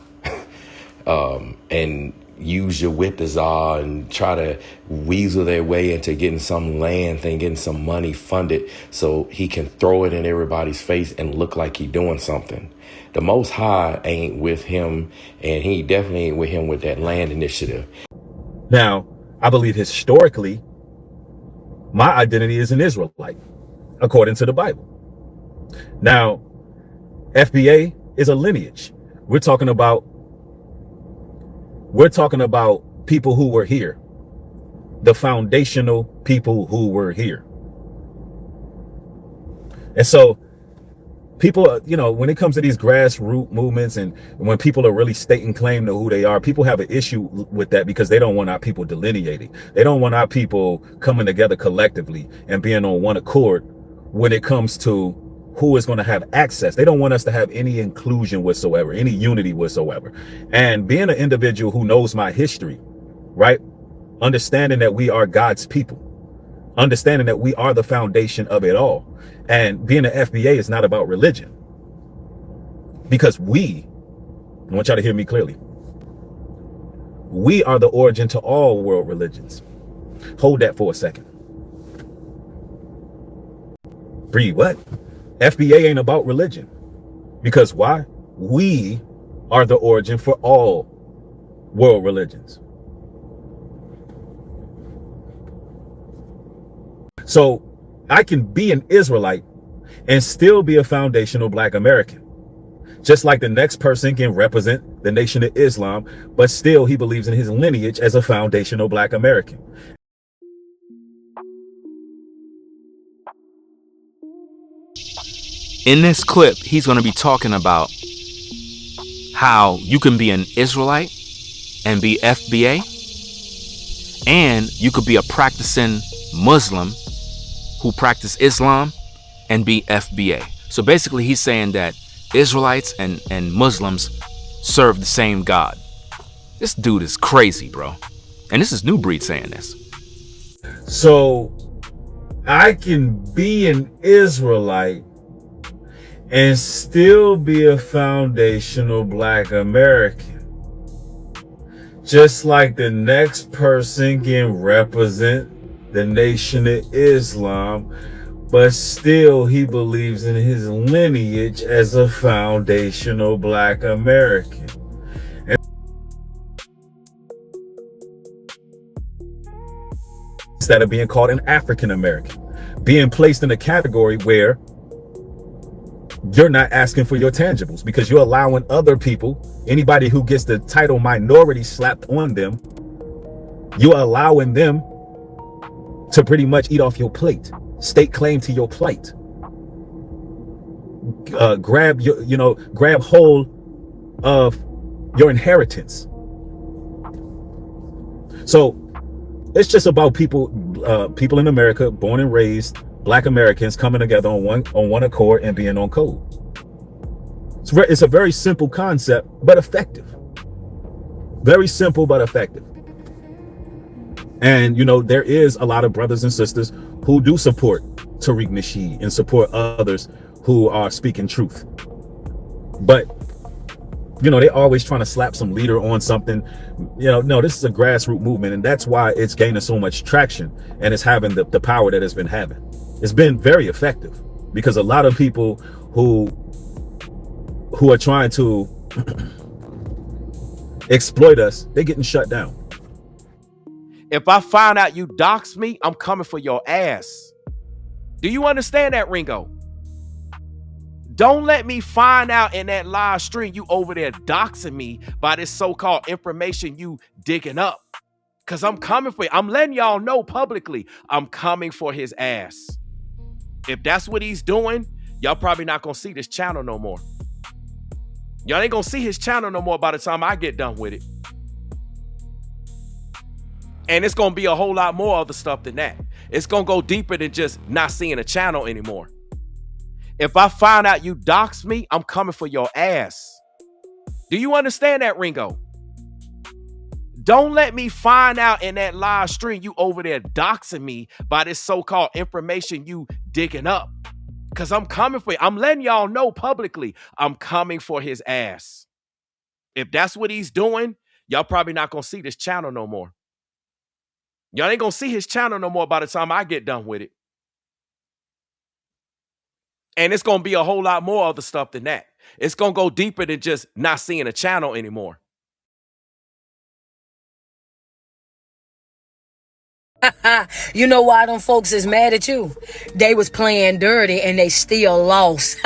and use your Wittazar and try to weasel their way into getting some land thing, getting some money funded so he can throw it in everybody's face and look like he doing something. The Most High ain't with him, and he definitely ain't with him with that land initiative. Now, I believe historically, my identity is an Israelite, according to the Bible. Now, FBA is a lineage. We're talking about people who were here, the foundational people who were here. And so people, when it comes to these grassroots movements and when people are really stating claim to who they are, people have an issue with that because they don't want our people delineating. They don't want our people coming together collectively and being on one accord when it comes to who is going to have access. They don't want us to have any inclusion whatsoever, any unity whatsoever. And being an individual who knows my history, right? Understanding that we are God's people, understanding that we are the foundation of it all. And being an FBA is not about religion, because I want y'all to hear me clearly, we are the origin to all world religions. Hold that for a second. Breathe, what? FBA ain't about religion. Because why? We are the origin for all world religions. So I can be an Israelite and still be a foundational Black American. Just like the next person can represent the Nation of Islam, but still he believes in his lineage as a foundational Black American. In this clip, he's going to be talking about how you can be an Israelite and be FBA, and you could be a practicing Muslim who practice Islam and be FBA. So basically he's saying that Israelites and Muslims serve the same God. This dude is crazy, bro. And this is New Breed saying this. So I can be an Israelite and still be a foundational Black American. Just like the next person can represent the Nation of Islam, but still he believes in his lineage as a foundational Black American. Instead of being called an African American, being placed in a category where you're not asking for your tangibles, because you're allowing other people, anybody who gets the title minority slapped on them, you're allowing them to pretty much eat off your plate, stake claim to your plate, grab your, grab hold of your inheritance. So it's just about people in America, born and raised Black Americans, coming together on one accord and being on code. It's a very simple concept, but effective. Very simple, but effective. And, there is a lot of brothers and sisters who do support Tariq Nasheed and support others who are speaking truth. But, they always trying to slap some leader on something. No, this is a grassroots movement, and that's why it's gaining so much traction and it's having the power that it's been having. It's been very effective because a lot of people who are trying to exploit us, they're getting shut down. If I find out you dox me, I'm coming for your ass. Do you understand that, Ringo? Don't let me find out in that live stream you over there doxing me by this so-called information you digging up. Because I'm coming for you. I'm letting y'all know publicly, I'm coming for his ass. If that's what he's doing, y'all probably not going to see this channel no more. Y'all ain't going to see his channel no more by the time I get done with it. And it's going to be a whole lot more other stuff than that. It's going to go deeper than just not seeing a channel anymore. If I find out you dox me, I'm coming for your ass. Do you understand that, Ringo? Don't let me find out in that live stream you over there doxing me by this so-called information you digging up. Because I'm coming for you. I'm letting y'all know publicly, I'm coming for his ass. If that's what he's doing, y'all probably not going to see this channel no more. Y'all ain't going to see his channel no more by the time I get done with it. And it's going to be a whole lot more other stuff than that. It's going to go deeper than just not seeing a channel anymore. You know why them folks is mad at you? They was playing dirty and they still lost.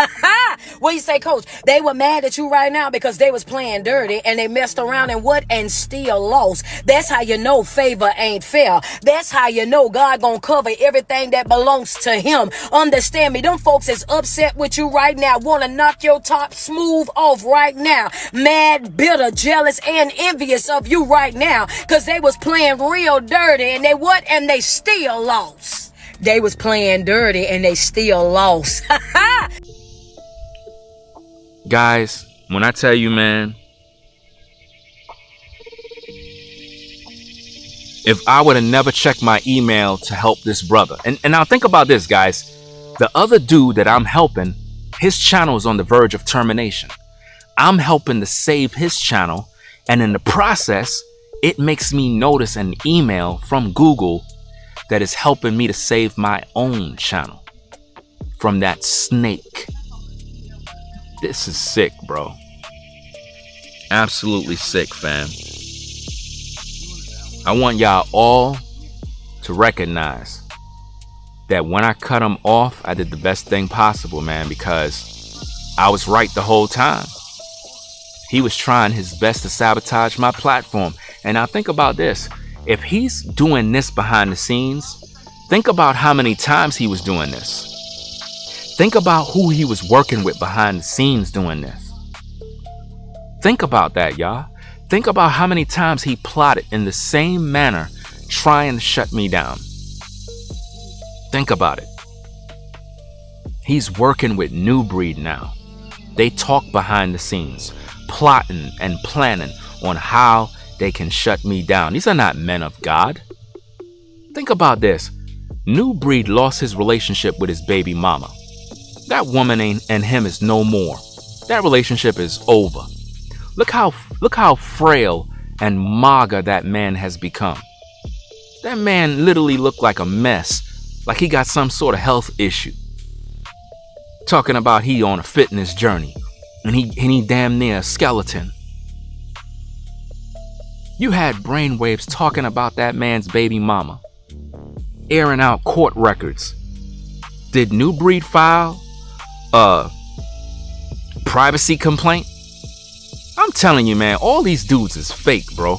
What you say, Coach? They were mad at you right now because they was playing dirty and they messed around and still lost. That's how you know favor ain't fair. That's how you know God gonna cover everything that belongs to him. Understand me? Them folks is upset with you right now. Wanna knock your top smooth off right now. Mad, bitter, jealous, and envious of you right now because they was playing real dirty and they what? And they still lost. They was playing dirty and they still lost. Guys, when I tell you, man, if I would have never checked my email to help this brother, and now think about this, guys, the other dude that I'm helping, his channel is on the verge of termination. I'm helping to save his channel, and in the process, it makes me notice an email from Google that is helping me to save my own channel from that snake. This is sick, bro. Absolutely sick, fam. I want y'all all to recognize that when I cut him off, I did the best thing possible, man, because I was right the whole time. He was trying his best to sabotage my platform. And now think about this. If he's doing this behind the scenes, think about how many times he was doing this. Think about who he was working with behind the scenes doing this. Think about that, y'all. Think about how many times he plotted in the same manner, trying to shut me down. Think about it. He's working with New Breed now. They talk behind the scenes, plotting and planning on how they can shut me down. These are not men of God. Think about this. New Breed lost his relationship with his baby mama. That woman and him is no more. That relationship is over. Look how frail and mager that man has become. That man literally looked like a mess, like he got some sort of health issue. Talking about he on a fitness journey, and he damn near a skeleton. You had Brainwavezz talking about that man's baby mama, airing out court records. Did New Breed file a privacy complaint? I'm telling you, man, all these dudes is fake, bro.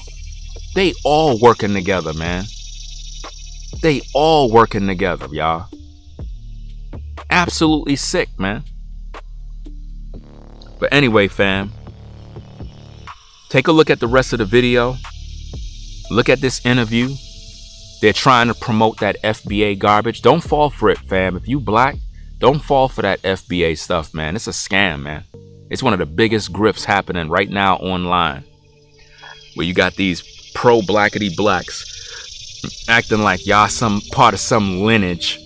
They all working together, man. They all working together, y'all. Absolutely sick, man. But anyway, fam, take a look at the rest of the video. Look at this interview. They're trying to promote that FBA garbage. Don't fall for it, fam. If you black, don't fall for that FBA stuff, man. It's a scam, man. It's one of the biggest grifts happening right now online, where you got these pro-blackity blacks acting like y'all some part of some lineage.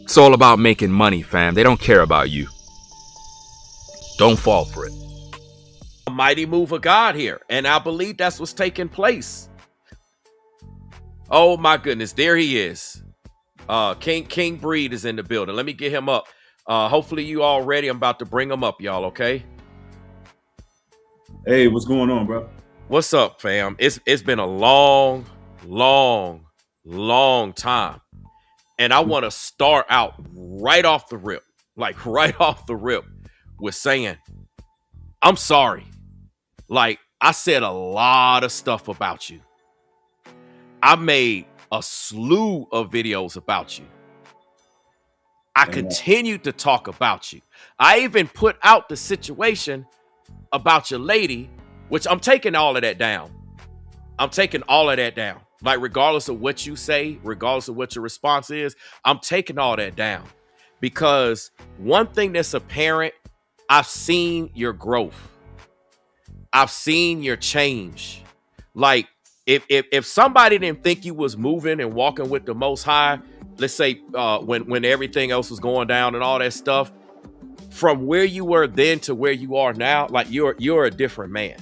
It's all about making money, fam. They don't care about you. Don't fall for it. A mighty move of God here, and I believe that's what's taking place. Oh my goodness, there he is. King Breed is in the building. Let me get him up. Hopefully you all ready. I'm about to bring him up, y'all. Okay. Hey, what's going on, bro? What's up, fam? It's been a long time, and I want to start out right off the rip, with saying I'm sorry. Like, I said a lot of stuff about you. I made a slew of videos about you. I continued to talk about you. I even put out the situation about your lady, which I'm taking all of that down. Like, regardless of what you say, regardless of what your response is, I'm taking all that down. Because one thing that's apparent, I've seen your growth. I've seen your change. Like, if somebody didn't think you was moving and walking with the Most High, let's say when everything else was going down and all that stuff, from where you were then to where you are now, like you're a different man,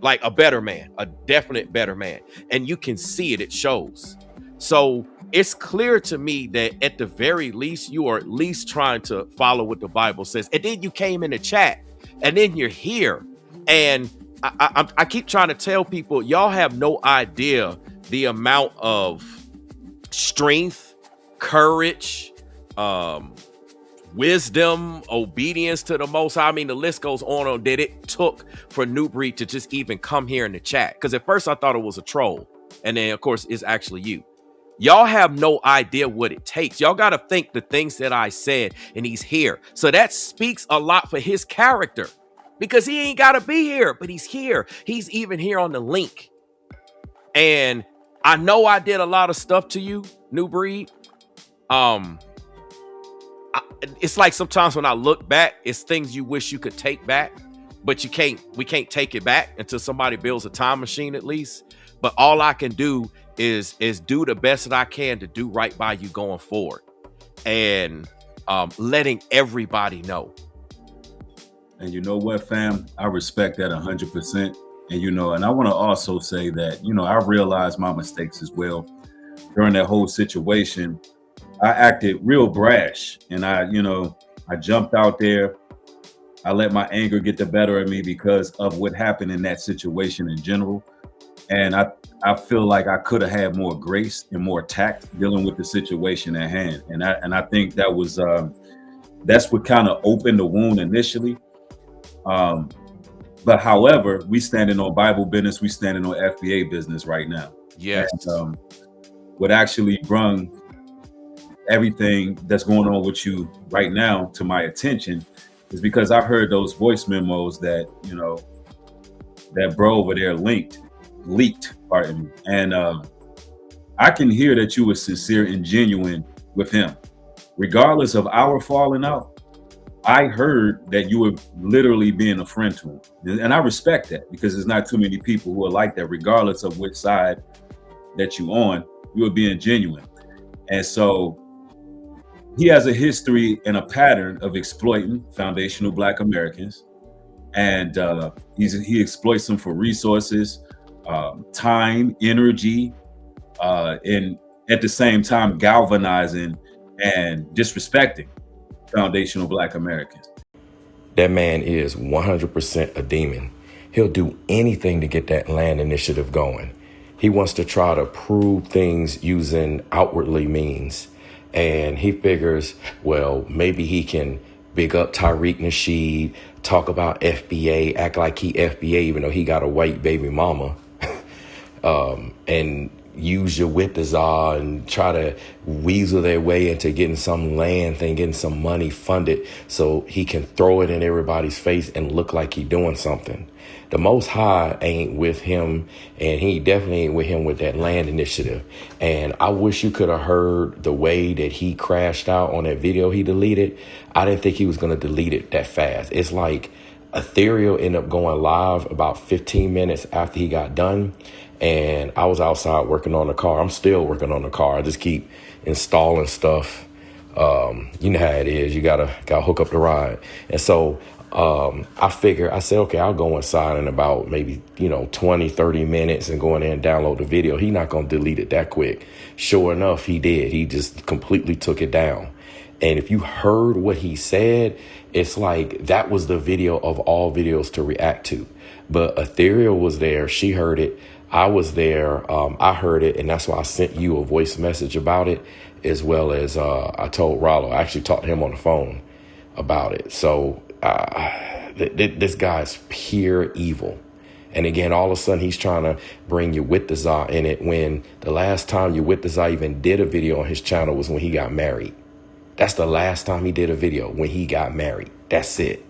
like a better man, a definite better man, and you can see it. It shows. So it's clear to me that at the very least, you are at least trying to follow what the Bible says. And then you came in the chat, and then you're here, and I keep trying to tell people, y'all have no idea the amount of strength, courage, wisdom, obedience to the Most High. I mean, the list goes on that it took for New Breed to just even come here in the chat. Because at first I thought it was a troll, and then of course it's actually you. Y'all have no idea what it takes. Y'all got to think the things that I said, and he's here. So that speaks a lot for his character. Because he ain't got to be here, but he's here. He's even here on the link. And I know I did a lot of stuff to you, New Breed. It's like sometimes when I look back, it's things you wish you could take back, but you can't. We can't take it back until somebody builds a time machine at least. But all I can do is do the best that I can to do right by you going forward. And letting everybody know. And you know what, fam? I respect that 100%. And, and I want to also say that, I realized my mistakes as well. During that whole situation, I acted real brash, and I jumped out there. I let my anger get the better of me because of what happened in that situation in general. And I feel like I could have had more grace and more tact dealing with the situation at hand. And I think that was, that's what kind of opened the wound initially. But however, we standing on Bible business, we standing on FBA business right now. Yes. And, what actually brung everything that's going on with you right now to my attention is because I've heard those voice memos that, that bro over there leaked, pardon me. And I can hear that you were sincere and genuine with him. Regardless of our falling out, I heard that you were literally being a friend to him. And I respect that, because there's not too many people who are like that, regardless of which side that you on, you were being genuine. And so he has a history and a pattern of exploiting foundational Black Americans. And he exploits them for resources, time, energy, and at the same time galvanizing and disrespecting foundational Black Americans. That man is 100% a demon. He'll do anything to get that land initiative going. He wants to try to prove things using outwardly means. And he figures, well, maybe he can big up Tariq Nasheed, talk about FBA, act like he FBA, even though he got a white baby mama, and use your Wittazar and try to weasel their way into getting some land thing, getting some money funded so he can throw it in everybody's face and look like he doing something. The Most High ain't with him, and he definitely ain't with him with that land initiative. And I wish you could have heard the way that he crashed out on that video he deleted. I didn't think he was going to delete it that fast. It's like Ethereal ended up going live about 15 minutes after he got done. And I was outside working on the car. I'm still working on the car. I just keep installing stuff. You know how it is. You gotta hook up the ride. And so I said, okay, I'll go inside in about maybe, 20, 30 minutes and go in there and download the video. He's not going to delete it that quick. Sure enough, he did. He just completely took it down. And if you heard what he said, it's like that was the video of all videos to react to. But Ethereal was there. She heard it. I was there. I heard it. And that's why I sent you a voice message about it, as well as I told Rollo. I actually talked to him on the phone about it. So this guy's pure evil. And again, all of a sudden, he's trying to bring you Wittazar in it, when the last time you Wittazar even did a video on his channel was when he got married. That's the last time he did a video, when he got married. That's it.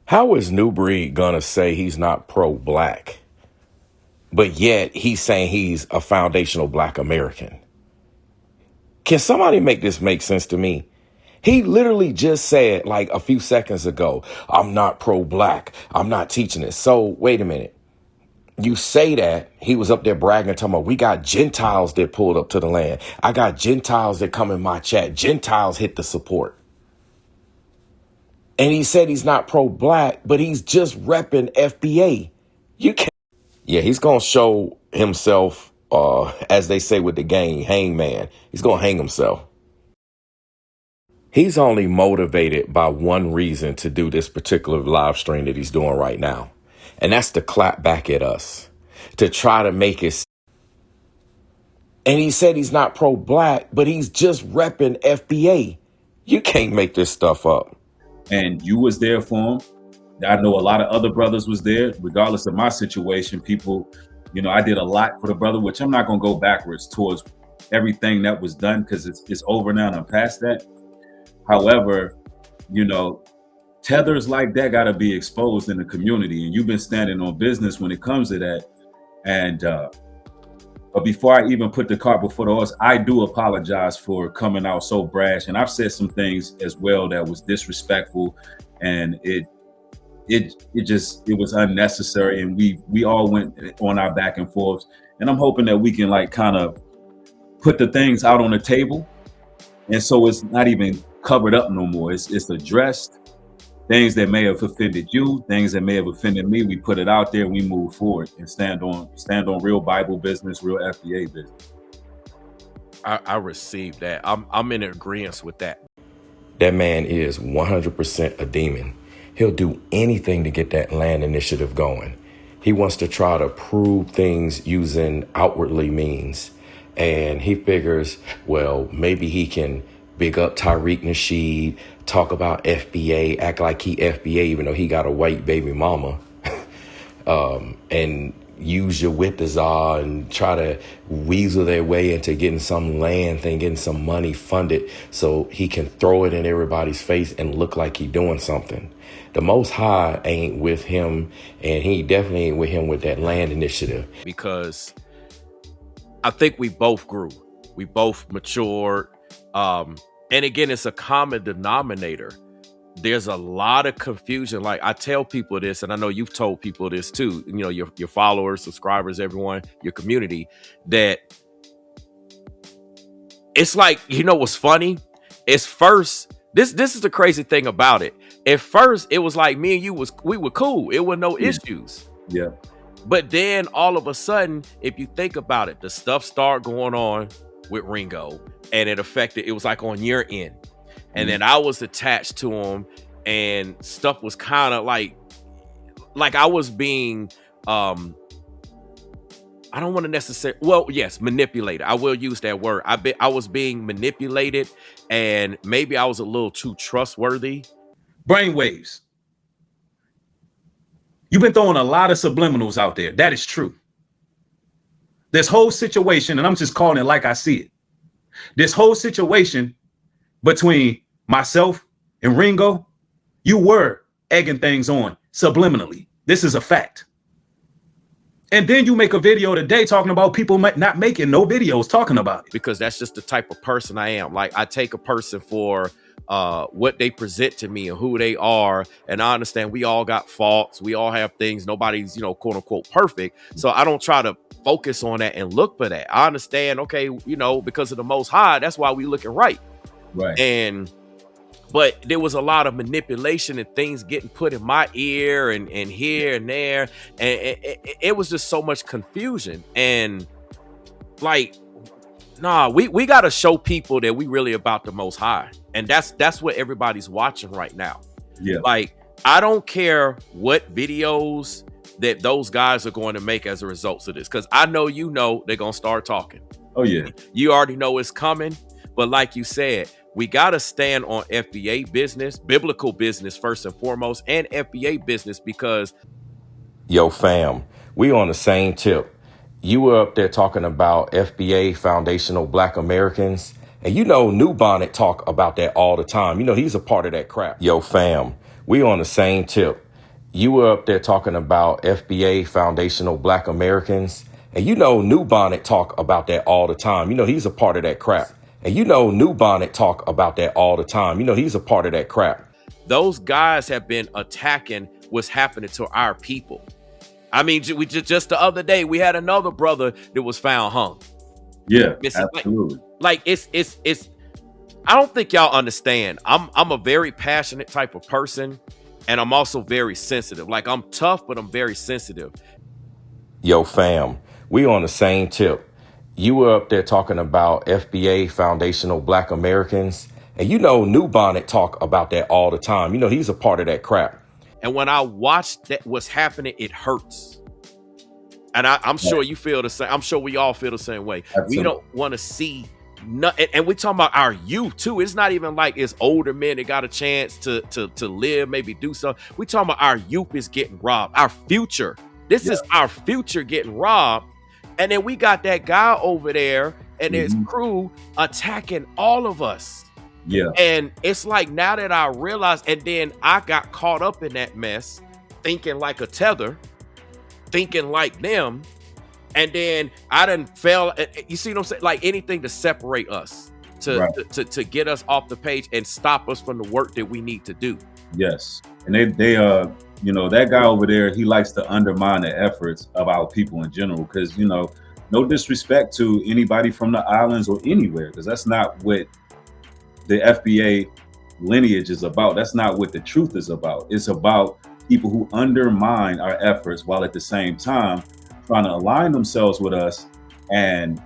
How is New Breed gonna say he's not pro-Black, but yet he's saying he's a foundational Black American? Can somebody make this make sense to me? He literally just said like a few seconds ago, I'm not pro-Black. I'm not teaching it. So wait a minute. You say that, he was up there bragging, talking about, we got Gentiles that pulled up to the land. I got Gentiles that come in my chat. Gentiles hit the support. And he said he's not pro-Black, but he's just repping FBA. You can't. Yeah, he's going to show himself, as they say with the gang, hangman. He's going to hang himself. He's only motivated by one reason to do this particular live stream that he's doing right now. And that's to clap back at us, to try to make it. And he said he's not pro-Black, but he's just repping FBA. You can't make this stuff up. And you was there for him. I know a lot of other brothers was there. Regardless of my situation, people, I did a lot for the brother, which I'm not going to go backwards towards everything that was done, because it's over now and I'm past that. However, tethers like that got to be exposed in the community, and you've been standing on business when it comes to that. And but before I even put the cart before the horse, I do apologize for coming out so brash, and I've said some things as well that was disrespectful, and it was unnecessary, and we all went on our back and forths. And I'm hoping that we can kind of put the things out on the table, and so it's not even covered up no more. It's addressed. Things that may have offended you, things that may have offended me, we put it out there and we move forward and stand on real Bible business, real FBA business. I received that. I'm in agreement with that. That man is 100% a demon. He'll do anything to get that land initiative going. He wants to try to prove things using outwardly means. And he figures, well, maybe he can big up Tariq Nasheed, talk about FBA, act like he FBA, even though he got a white baby mama, and use your Witazar and try to weasel their way into getting some land thing, getting some money funded so he can throw it in everybody's face and look like he doing something. The Most High ain't with him, and he definitely ain't with him with that land initiative. Because I think we both grew. We both matured. And again, it's a common denominator. There's a lot of confusion. Like I tell people this, and I know you've told people this too, you know, your followers, subscribers, everyone, your community, that it's like, you know what's funny? It's first, this is the crazy thing about it. At first, it was like me and you we were cool. It was no issues. Yeah. But then all of a sudden, if you think about it, the stuff started going on with Ringo, and it was like on your end. And then I was attached to him, and stuff was kind of like I was being, I don't want to necessarily, well, yes, manipulated. I will use that word. I was being manipulated, and maybe I was a little too trustworthy. Brainwaves. You've been throwing a lot of subliminals out there. That is true. This whole situation, and I'm just calling it like I see it. This whole situation between myself and Ringo, you were egging things on subliminally. This is a fact. And then you make a video today talking about people not making no videos talking about it. Because that's just the type of person I am. Like I take a person for what they present to me and who they are. And I understand we all got faults. We all have things. Nobody's, quote unquote, perfect. So I don't try to focus on that and look for that. I understand, okay, because of the Most High, that's why we looking right. Right. But there was a lot of manipulation and things getting put in my ear and here and there. And it was just so much confusion. And like, nah, we got to show people that we really about the Most High. And that's what everybody's watching right now. Yeah. Like, I don't care what videos that those guys are going to make as a result of this. Because I know they're going to start talking. Oh, yeah. You already know it's coming. But like you said, we got to stand on FBA business, biblical business first and foremost, and FBA business because... Yo, fam, we on the same tip. You were up there talking about FBA, Foundational Black Americans, and New Bonnet talk about that all the time. He's a part of that crap. Yo, fam, we on the same tip. You were up there talking about FBA, Foundational Black Americans, and New Bonnet talk about that all the time. He's a part of that crap. And New Bonnet talk about that all the time. He's a part of that crap. Those guys have been attacking what's happening to our people. I mean, we just the other day, we had another brother that was found hung. Yeah, absolutely. Like it's I don't think y'all understand. I'm a very passionate type of person, and I'm also very sensitive. Like I'm tough, but I'm very sensitive. Yo, fam, we on the same tip. You were up there talking about FBA, Foundational Black Americans, and New Bonnet talk about that all the time. He's a part of that crap. And when I watch what's happening, it hurts. And I'm sure you feel the same. I'm sure we all feel the same way. Absolutely. We don't want to see nothing. And we're talking about our youth too. It's not even like it's older men that got a chance to live, maybe do something. We're talking about our youth is getting robbed. Our future. This is our future getting robbed. And then we got that guy over there and his crew attacking all of us. Yeah. And it's like now that I realize, and then I got caught up in that mess, thinking like a tether, thinking like them. And then I done fell. You see what I'm saying? Like anything to separate us, to get us off the page and stop us from the work that we need to do. Yes. And they that guy over there, he likes to undermine the efforts of our people in general. Because, no disrespect to anybody from the islands or anywhere, because that's not what the FBA lineage is about. That's not what the truth is about. It's about people who undermine our efforts while at the same time trying to align themselves with us and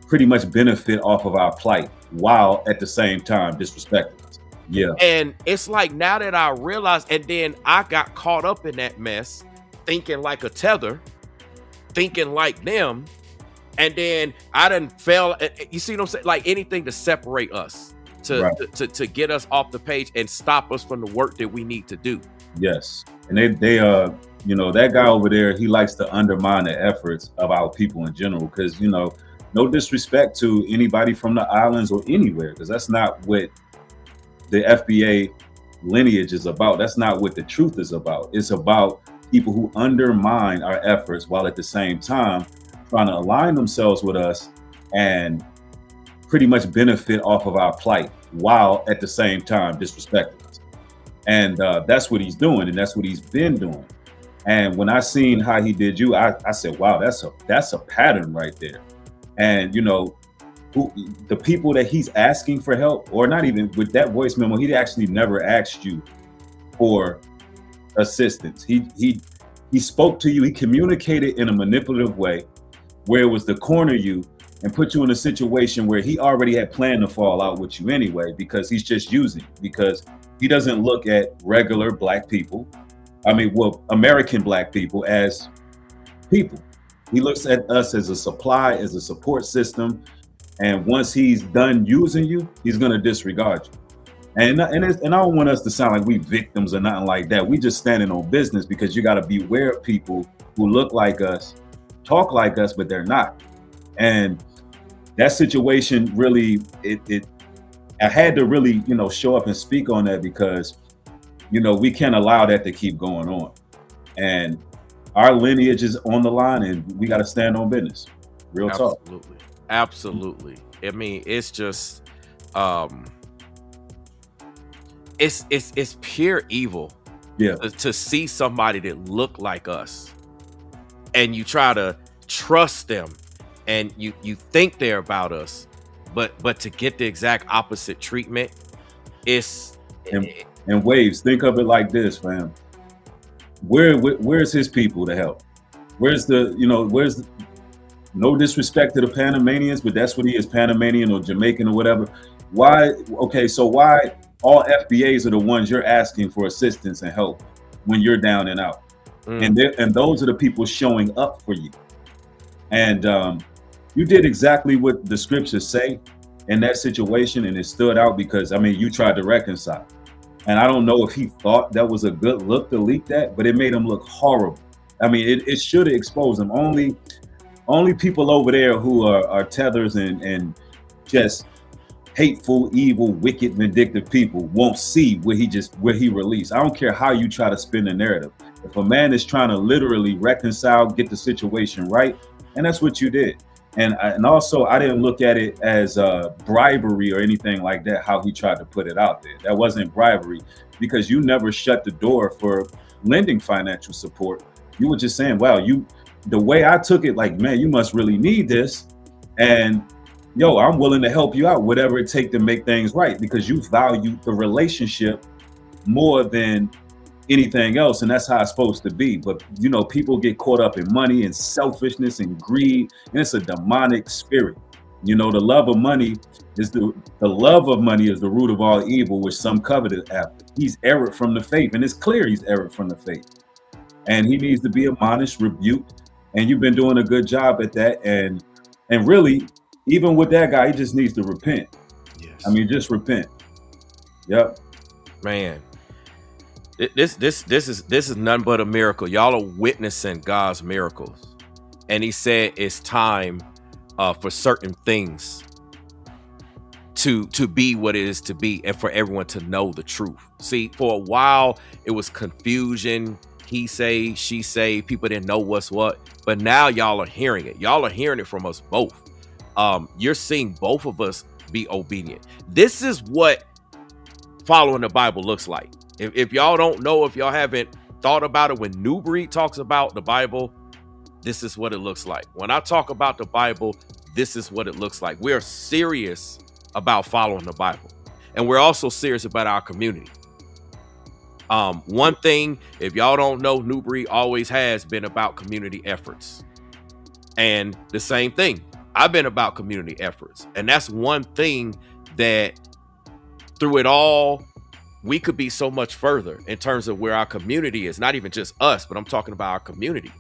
pretty much benefit off of our plight while at the same time disrespecting us. Yeah. And it's like now that I realize, and then I got caught up in that mess, thinking like a tether, thinking like them, and then I done fell. You see what I'm saying? Like anything to separate us, to get us off the page and stop us from the work that we need to do. Yes. And they You know, that guy over there, he likes to undermine the efforts of our people in general. Because, you know, no disrespect to anybody from the islands or anywhere, because that's not what the FBA lineage is about. That's not what the truth is about. It's about people who undermine our efforts while at the same time trying to align themselves with us and pretty much benefit off of our plight while at the same time disrespecting us. And that's what he's doing, and that's what he's been doing. And when I seen how he did you, I said, wow, that's a pattern right there. And you know, the people that he's asking for help, or not even with that voice memo, he actually never asked you for assistance. He spoke to you, he communicated in a manipulative way where it was to corner you and put you in a situation where he already had planned to fall out with you anyway, because he's just using, because he doesn't look at regular black people, American black people as people. He looks at us as a supply, as a support system. And once he's done using you, he's going to disregard you. And I don't want us to sound like we victims or nothing like that. We just standing on business, because you got to beware of people who look like us, talk like us, but they're not. And that situation really, I had to really, you know, show up and speak on that, because, you know, we can't allow that to keep going on. And our lineage is on the line, and we got to stand on business. Real talk. Absolutely. I mean, it's just it's pure evil. Yeah. To see somebody that look like us, and you try to trust them, and you think they're about us, but to get the exact opposite treatment, it's and Waves, think of it like this, fam. Where's his people to help? Where's no disrespect to the Panamanians, but that's what he is, Panamanian or Jamaican or whatever. Why all FBAs are the ones you're asking for assistance and help when you're down and out? And those are the people showing up for you. And you did exactly what the scriptures say in that situation, and it stood out because, I mean, you tried to reconcile. And I don't know if he thought that was a good look to leak that, but it made him look horrible. I mean, it should have exposed him. Only people over there who are tethers and just hateful, evil, wicked, vindictive people won't see where he released. I don't care how you try to spin the narrative. If a man is trying to literally reconcile, get the situation right, and that's what you did. And also, I didn't look at it as bribery or anything like that, how he tried to put it out there. That wasn't bribery, because you never shut the door for lending financial support. You were just saying, wow, the way I took it, like, man, you must really need this. And yo, I'm willing to help you out, whatever it takes to make things right, because you value the relationship more than anything else. And that's how it's supposed to be. But, you know, people get caught up in money and selfishness and greed, and it's a demonic spirit. You know, the love of money is the root of all evil, which some coveted after. He's erred from the faith, and it's clear he's erred from the faith. And he needs to be admonished, rebuked, and you've been doing a good job at that. And really, even with that guy, he just needs to repent. Yes. I mean, just repent. Yep. Man, this is none but a miracle. Y'all are witnessing God's miracles, and he said it's time for certain things to be what it is to be, and for everyone to know the truth. See, for a while it was confusion. He say, she say, people didn't know what's what, but now y'all are hearing it. Y'all are hearing it from us both. You're seeing both of us be obedient. This is what following the Bible looks like. If y'all don't know, if y'all haven't thought about it, when New Breed talks about the Bible, this is what it looks like. When I talk about the Bible, this is what it looks like. We're serious about following the Bible, and we're also serious about our community. One thing, if y'all don't know, New Breed always has been about community efforts. And the same thing, I've been about community efforts. And that's one thing that through it all, we could be so much further in terms of where our community is. Not even just us, but I'm talking about our community.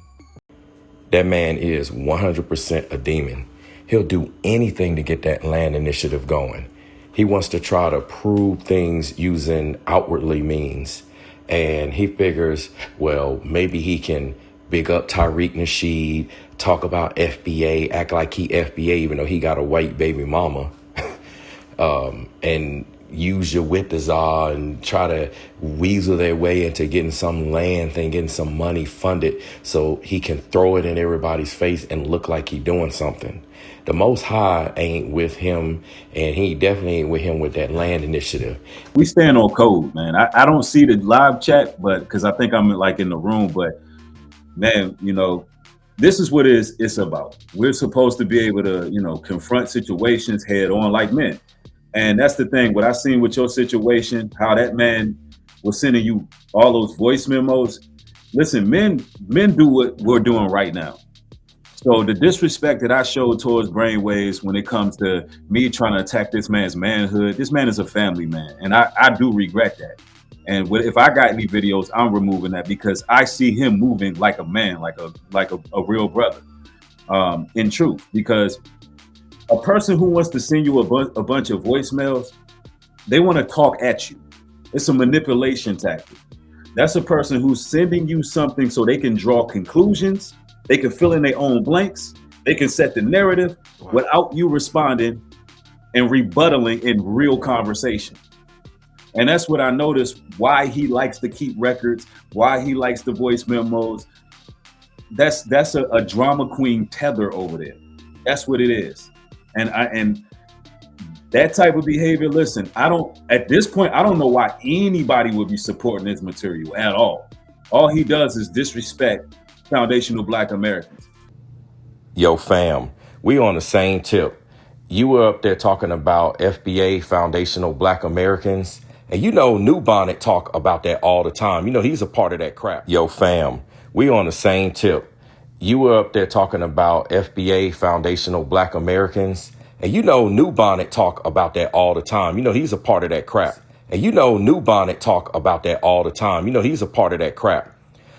That man is 100% a demon. He'll do anything to get that land initiative going. He wants to try to prove things using outwardly means. And he figures, well, maybe he can big up Tariq Nasheed, talk about FBA, act like he FBA, even though he got a white baby mama, and use your Wittazar and try to weasel their way into getting some land thing, getting some money funded so he can throw it in everybody's face and look like he doing something. The Most High ain't with him, and he definitely ain't with him with that land initiative. We stand on code, man. I don't see the live chat, but because I think I'm like in the room, but man, you know, this is what it's about. We're supposed to be able to, you know, confront situations head on like men. And that's the thing. What I seen with your situation, how that man was sending you all those voice memos. Listen, men do what we're doing right now. So the disrespect that I showed towards Brainwavezz when it comes to me trying to attack this man's manhood, this man is a family man, and I do regret that. And if I got any videos, I'm removing that because I see him moving like a man, like a real brother, in truth. Because a person who wants to send you a bunch of voicemails, they want to talk at you. It's a manipulation tactic. That's a person who's sending you something so they can draw conclusions. They can fill in their own blanks. They can set the narrative without you responding and rebuttaling in real conversation. And that's what I noticed, why he likes to keep records, why he likes the voice memos. That's a drama queen tether over there. That's what it is. And that type of behavior, listen, at this point, I don't know why anybody would be supporting this material at all. All he does is disrespect foundational Black Americans. Yo, fam, we on the same tip. You were up there talking about FBA, foundational Black Americans. And you know, New Bonnet talk about that all the time. You know, he's a part of that crap. Yo, fam, we on the same tip. You were up there talking about FBA, foundational Black Americans. And you know, New Bonnet talk about that all the time. You know, he's a part of that crap. And you know, New Bonnet talk about that all the time. You know, he's a part of that crap.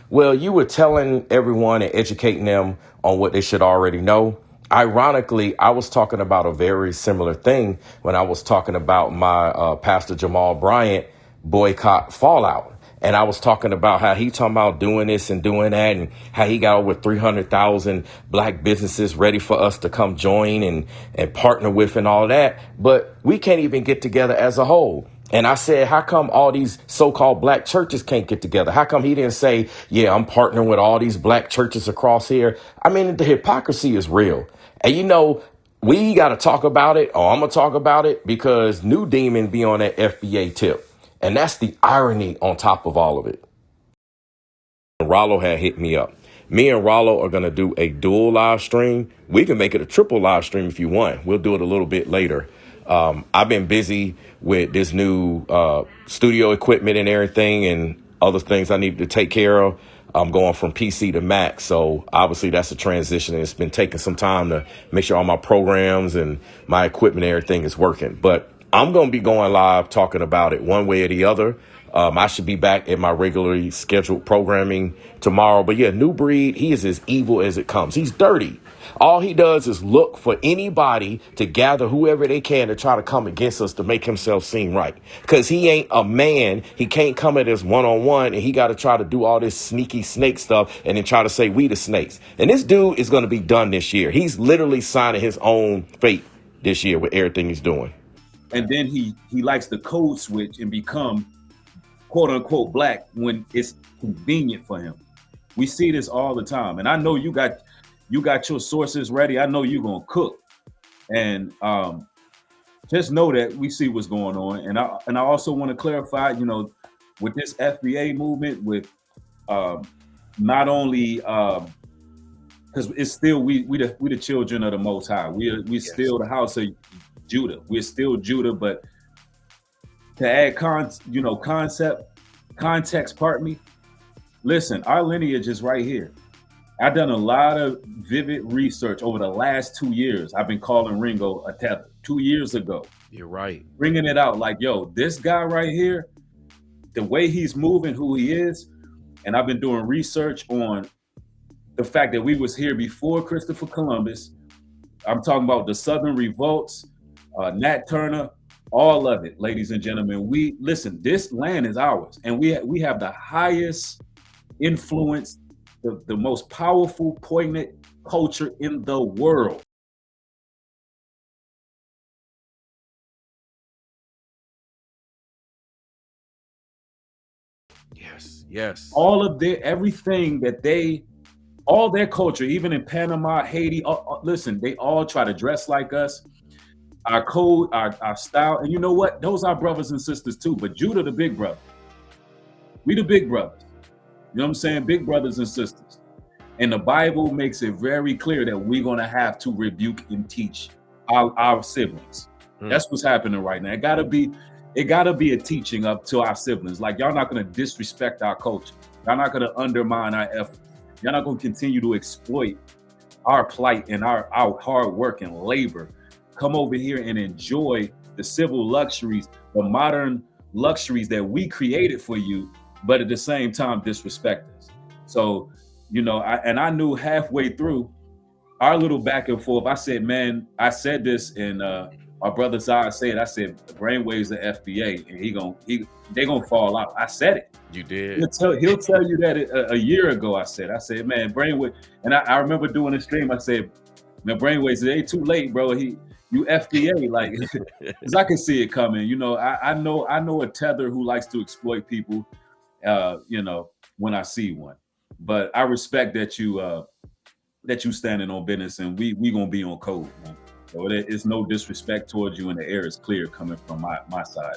Well, you were telling everyone and educating them on what they should already know. Ironically, I was talking about a very similar thing when I was talking about my Pastor Jamal Bryant boycott fallout. And I was talking about how he talking about doing this and doing that, and how he got over 300,000 Black businesses ready for us to come join and partner with and all that. But we can't even get together as a whole. And I said, how come all these so-called Black churches can't get together? How come he didn't say, yeah, I'm partnering with all these Black churches across here? I mean, the hypocrisy is real. And, you know, we got to talk about it, or I'm going to talk about it, because New Demon be on that FBA tip. And that's the irony on top of all of it. Rollo had hit me up. Me and Rollo are going to do a dual live stream. We can make it a triple live stream if you want. We'll do it a little bit later. I've been busy with this new studio equipment and everything and other things I need to take care of. I'm going from PC to Mac. So obviously that's a transition, and it's been taking some time to make sure all my programs and my equipment and everything is working. But I'm going to be going live talking about it one way or the other. I should be back at my regularly scheduled programming tomorrow. But yeah, New Breed, he is as evil as it comes. He's dirty. All he does is look for anybody to gather whoever they can to try to come against us to make himself seem right. Because he ain't a man. He can't come at us one-on-one, and he got to try to do all this sneaky snake stuff and then try to say we the snakes. And this dude is going to be done this year. He's literally signing his own fate this year with everything he's doing. And then he likes to code switch and become quote unquote Black when it's convenient for him. We see this all the time. And I know you got your sources ready. I know you're gonna cook. And just know that we see what's going on. And I also want to clarify, you know, with this FBA movement, with not only because it's still we the children of the Most High. We still the house of Judah. We're still Judah, but to add context, pardon me. Listen, our lineage is right here. I've done a lot of vivid research over the last 2 years. I've been calling Ringo a tether 2 years ago. You're right. Bringing it out like, yo, this guy right here, the way he's moving, who he is. And I've been doing research on the fact that we was here before Christopher Columbus. I'm talking about the Southern revolts, Nat Turner, All of it, ladies and gentlemen. We listen, this land is ours, and we have the highest influence, the most powerful, poignant culture in the world. Yes. All of their everything that they, all their culture, even in Panama, Haiti, listen, they all try to dress like us. Our code, our style, and you know what? Those are brothers and sisters too. But Judah, the big brother, we the big brothers. You know what I'm saying? Big brothers and sisters. And the Bible makes it very clear that we're gonna have to rebuke and teach our siblings. That's what's happening right now. It gotta be a teaching up to our siblings. Like, y'all not gonna disrespect our culture. Y'all not gonna undermine our efforts. Y'all not gonna continue to exploit our plight and our hard work and labor. Come over here and enjoy the civil luxuries, the modern luxuries that we created for you, but at the same time disrespect us. So, you know, I knew halfway through our little back and forth, I said, man, I said this, and my brother Zod said, I said, Brainwavezz the FBA, and they gonna fall out. I said it. You did. He'll tell you that a year ago. I said, man, Brainwavezz, and I remember doing a stream. I said, man, Brainwavezz, it ain't too late, bro. You FBA, like, because I can see it coming. You know, I know a tether who likes to exploit people. You know, when I see one, but I respect that you standing on business, and we gonna be on code, man. So it's no disrespect towards you, and the air is clear coming from my side.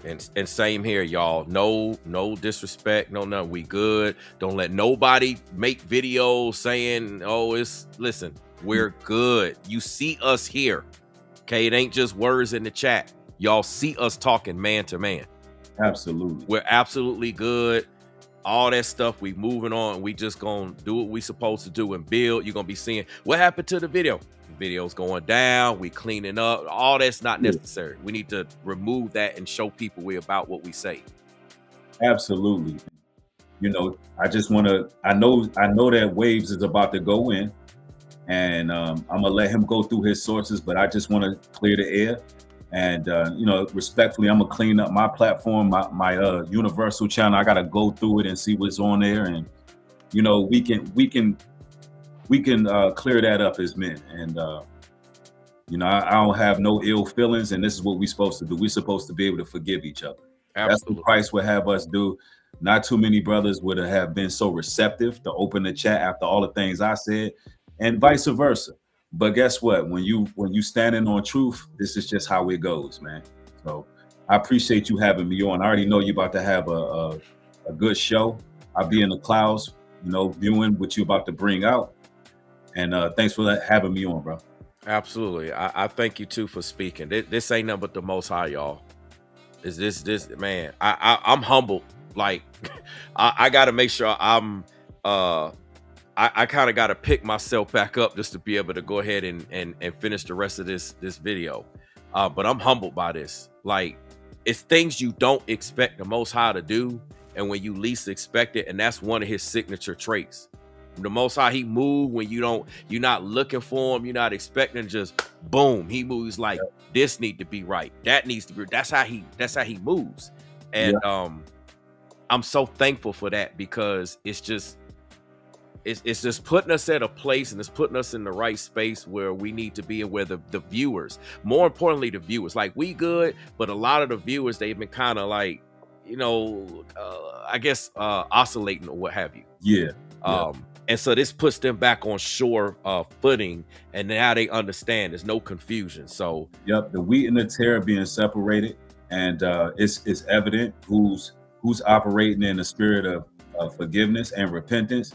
And same here, y'all. No disrespect, no nothing. We good. Don't let nobody make videos saying, oh, listen, we're good. You see us here. Okay, it ain't just words in the chat. Y'all see us talking man to man. Absolutely. We're absolutely good. All that stuff, we moving on. We just gonna do what we supposed to do and build. You're gonna be seeing what happened to the video. The video's going down. We cleaning up. All that's not necessary. We need to remove that and show people we're about what we say. Absolutely. You know, I just want to. I know that Waves is about to go in, and I'm gonna let him go through his sources. But I just want to clear the air. And you know, respectfully, I'm gonna clean up my platform, my universal channel. I gotta go through it and see what's on there, and you know, we can clear that up as men. And you know, I don't have no ill feelings, and this is what we're supposed to do. We're supposed to be able to forgive each other. Absolutely. That's what Christ would have us do. Not too many brothers would have been so receptive to open the chat after all the things I said, and vice versa. But guess what? When you standing on truth, this is just how it goes, man. So I appreciate you having me on. I already know you're about to have a good show. I'll be in the clouds, you know, viewing what you're about to bring out. And thanks for having me on, bro. Absolutely. I thank you too for speaking. This ain't nothing but the Most High, y'all. Is this man? I'm humbled. Like, I got to make sure I'm I kind of got to pick myself back up just to be able to go ahead and finish the rest of this video. But I'm humbled by this. Like, it's things you don't expect the Most High to do, and when you least expect it, and that's one of his signature traits. The Most High, he moves when you're not looking for him, you're not expecting, just boom, he moves. Like, this need to be right, that needs to be. That's how he moves, and I'm so thankful for that, because it's just putting us at a place, and it's putting us in the right space where we need to be, and where the viewers, more importantly, the viewers, like, we good, but a lot of the viewers, they've been kind of like, you know, I guess oscillating or what have you. Yeah. And so this puts them back on shore footing, and now they understand there's no confusion. So the wheat and the tare being separated, and it's evident who's operating in the spirit of forgiveness and repentance,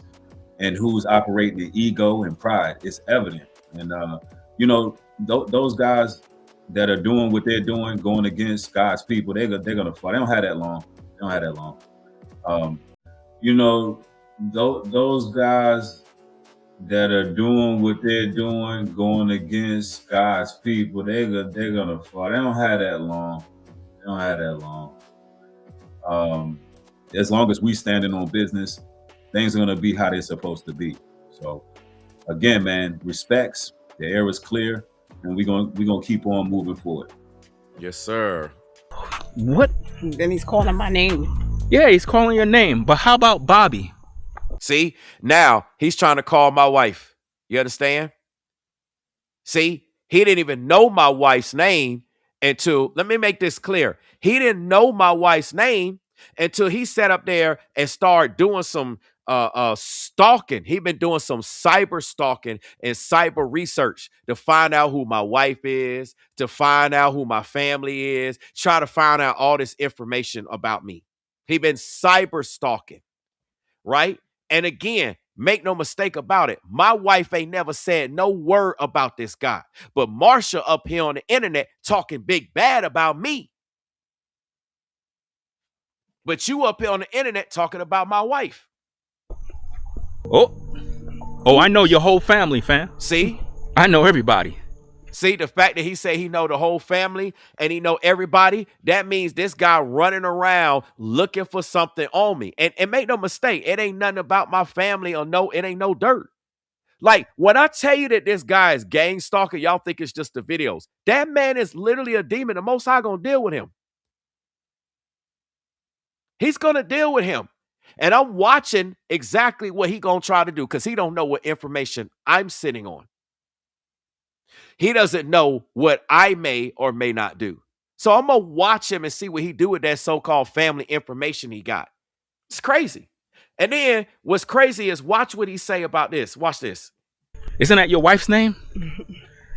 and who's operating in ego and pride. It's evident. And you know, those guys that are doing what they're doing, going against God's people, they're gonna fall. They don't have that long. You know, those guys that are doing what they're doing, going against God's people, they're gonna fall. They don't have that long. As long as we standing on business, things are gonna be how they're supposed to be. So again, man, respects. The air is clear, and we're gonna keep on moving forward. Yes, sir. What? Then he's calling my name. Yeah, he's calling your name. But how about Bobby? See, now he's trying to call my wife. You understand? See, he didn't even know my wife's name until, let me make this clear. He didn't know my wife's name until he sat up there and started doing some stalking. He been doing some cyber stalking and cyber research to find out who my wife is, to find out who my family is, try to find out all this information about me. He been cyber stalking, right? And again, make no mistake about it. My wife ain't never said no word about this guy. But Marsha up here on the internet talking big bad about me. But you up here on the internet talking about my wife. Oh, I know your whole family, fam. See? I know everybody. See, the fact that he say he know the whole family and he know everybody, that means this guy running around looking for something on me. And make no mistake, it ain't nothing about my family or no, it ain't no dirt. Like, when I tell you that this guy is gang stalker, y'all think it's just the videos. That man is literally a demon. The Most High gonna deal with him. He's gonna deal with him. And I'm watching exactly what he gonna try to do because he don't know what information I'm sitting on. He doesn't know what I may or may not do. So I'm going to watch him and see what he do with that so-called family information he got. It's crazy. And then what's crazy is watch what he say about this. Watch this. Isn't that your wife's name?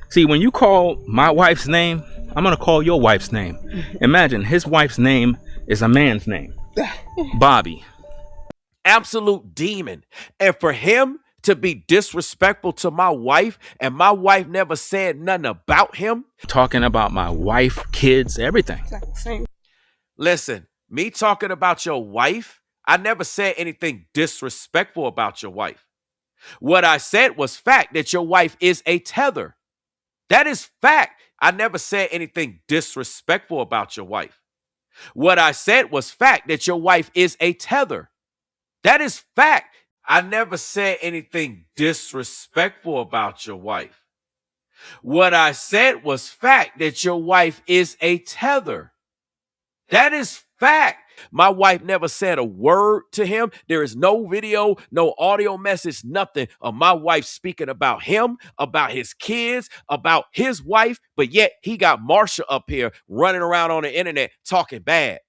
See, when you call my wife's name, I'm going to call your wife's name. Imagine his wife's name is a man's name. Bobby. Absolute demon. And for him to be disrespectful to my wife, and my wife never said nothing about him. Talking about my wife, kids, everything. Same. Listen, me talking about your wife, I never said anything disrespectful about your wife. What I said was fact that your wife is a tether. That is fact. I never said anything disrespectful about your wife. What I said was fact that your wife is a tether. That is fact. I never said anything disrespectful about your wife. What I said was fact that your wife is a tether. That is fact. My wife never said a word to him. There is no video, no audio message, nothing of my wife speaking about him, about his kids, about his wife. But yet he got Marsha up here running around on the internet talking bad.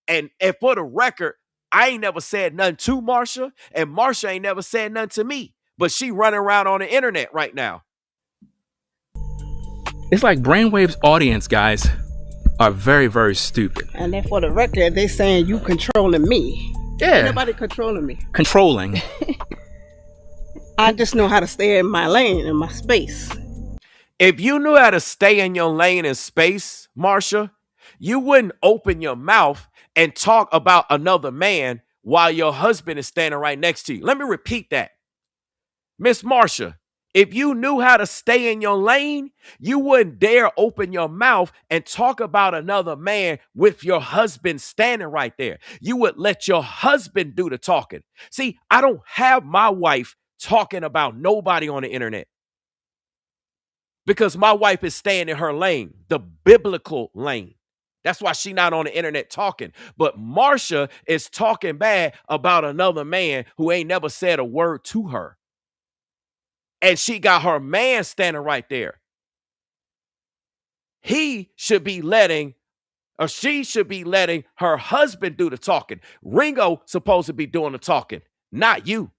And for the record, I ain't never said nothing to Marsha, and Marsha ain't never said nothing to me. But she running around on the internet right now. It's like Brainwavezz's audience, guys, are very, very stupid. And then for the record, they saying you controlling me. Yeah. Ain't nobody controlling me. Controlling. I just know how to stay in my lane, in my space. If you knew how to stay in your lane and space, Marsha, you wouldn't open your mouth and talk about another man while your husband is standing right next to you. Let me repeat that. Miss Marsha, if you knew how to stay in your lane, you wouldn't dare open your mouth and talk about another man with your husband standing right there. You would let your husband do the talking. See, I don't have my wife talking about nobody on the internet because my wife is staying in her lane, the biblical lane. That's why she's not on the internet talking. But Marsha is talking bad about another man who ain't never said a word to her. And she got her man standing right there. He should be letting, or she should be letting her husband do the talking. Ringo supposed to be doing the talking, not you.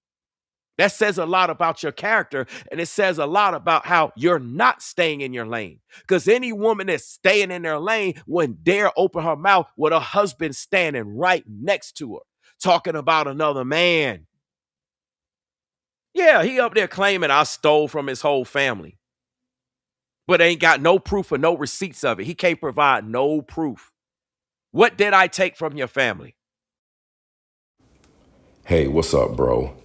That says a lot about your character, and it says a lot about how you're not staying in your lane. Because any woman that's staying in their lane wouldn't dare open her mouth with her husband standing right next to her, talking about another man. Yeah, he up there claiming I stole from his whole family, but ain't got no proof or no receipts of it. He can't provide no proof. What did I take from your family? Hey, what's up, bro?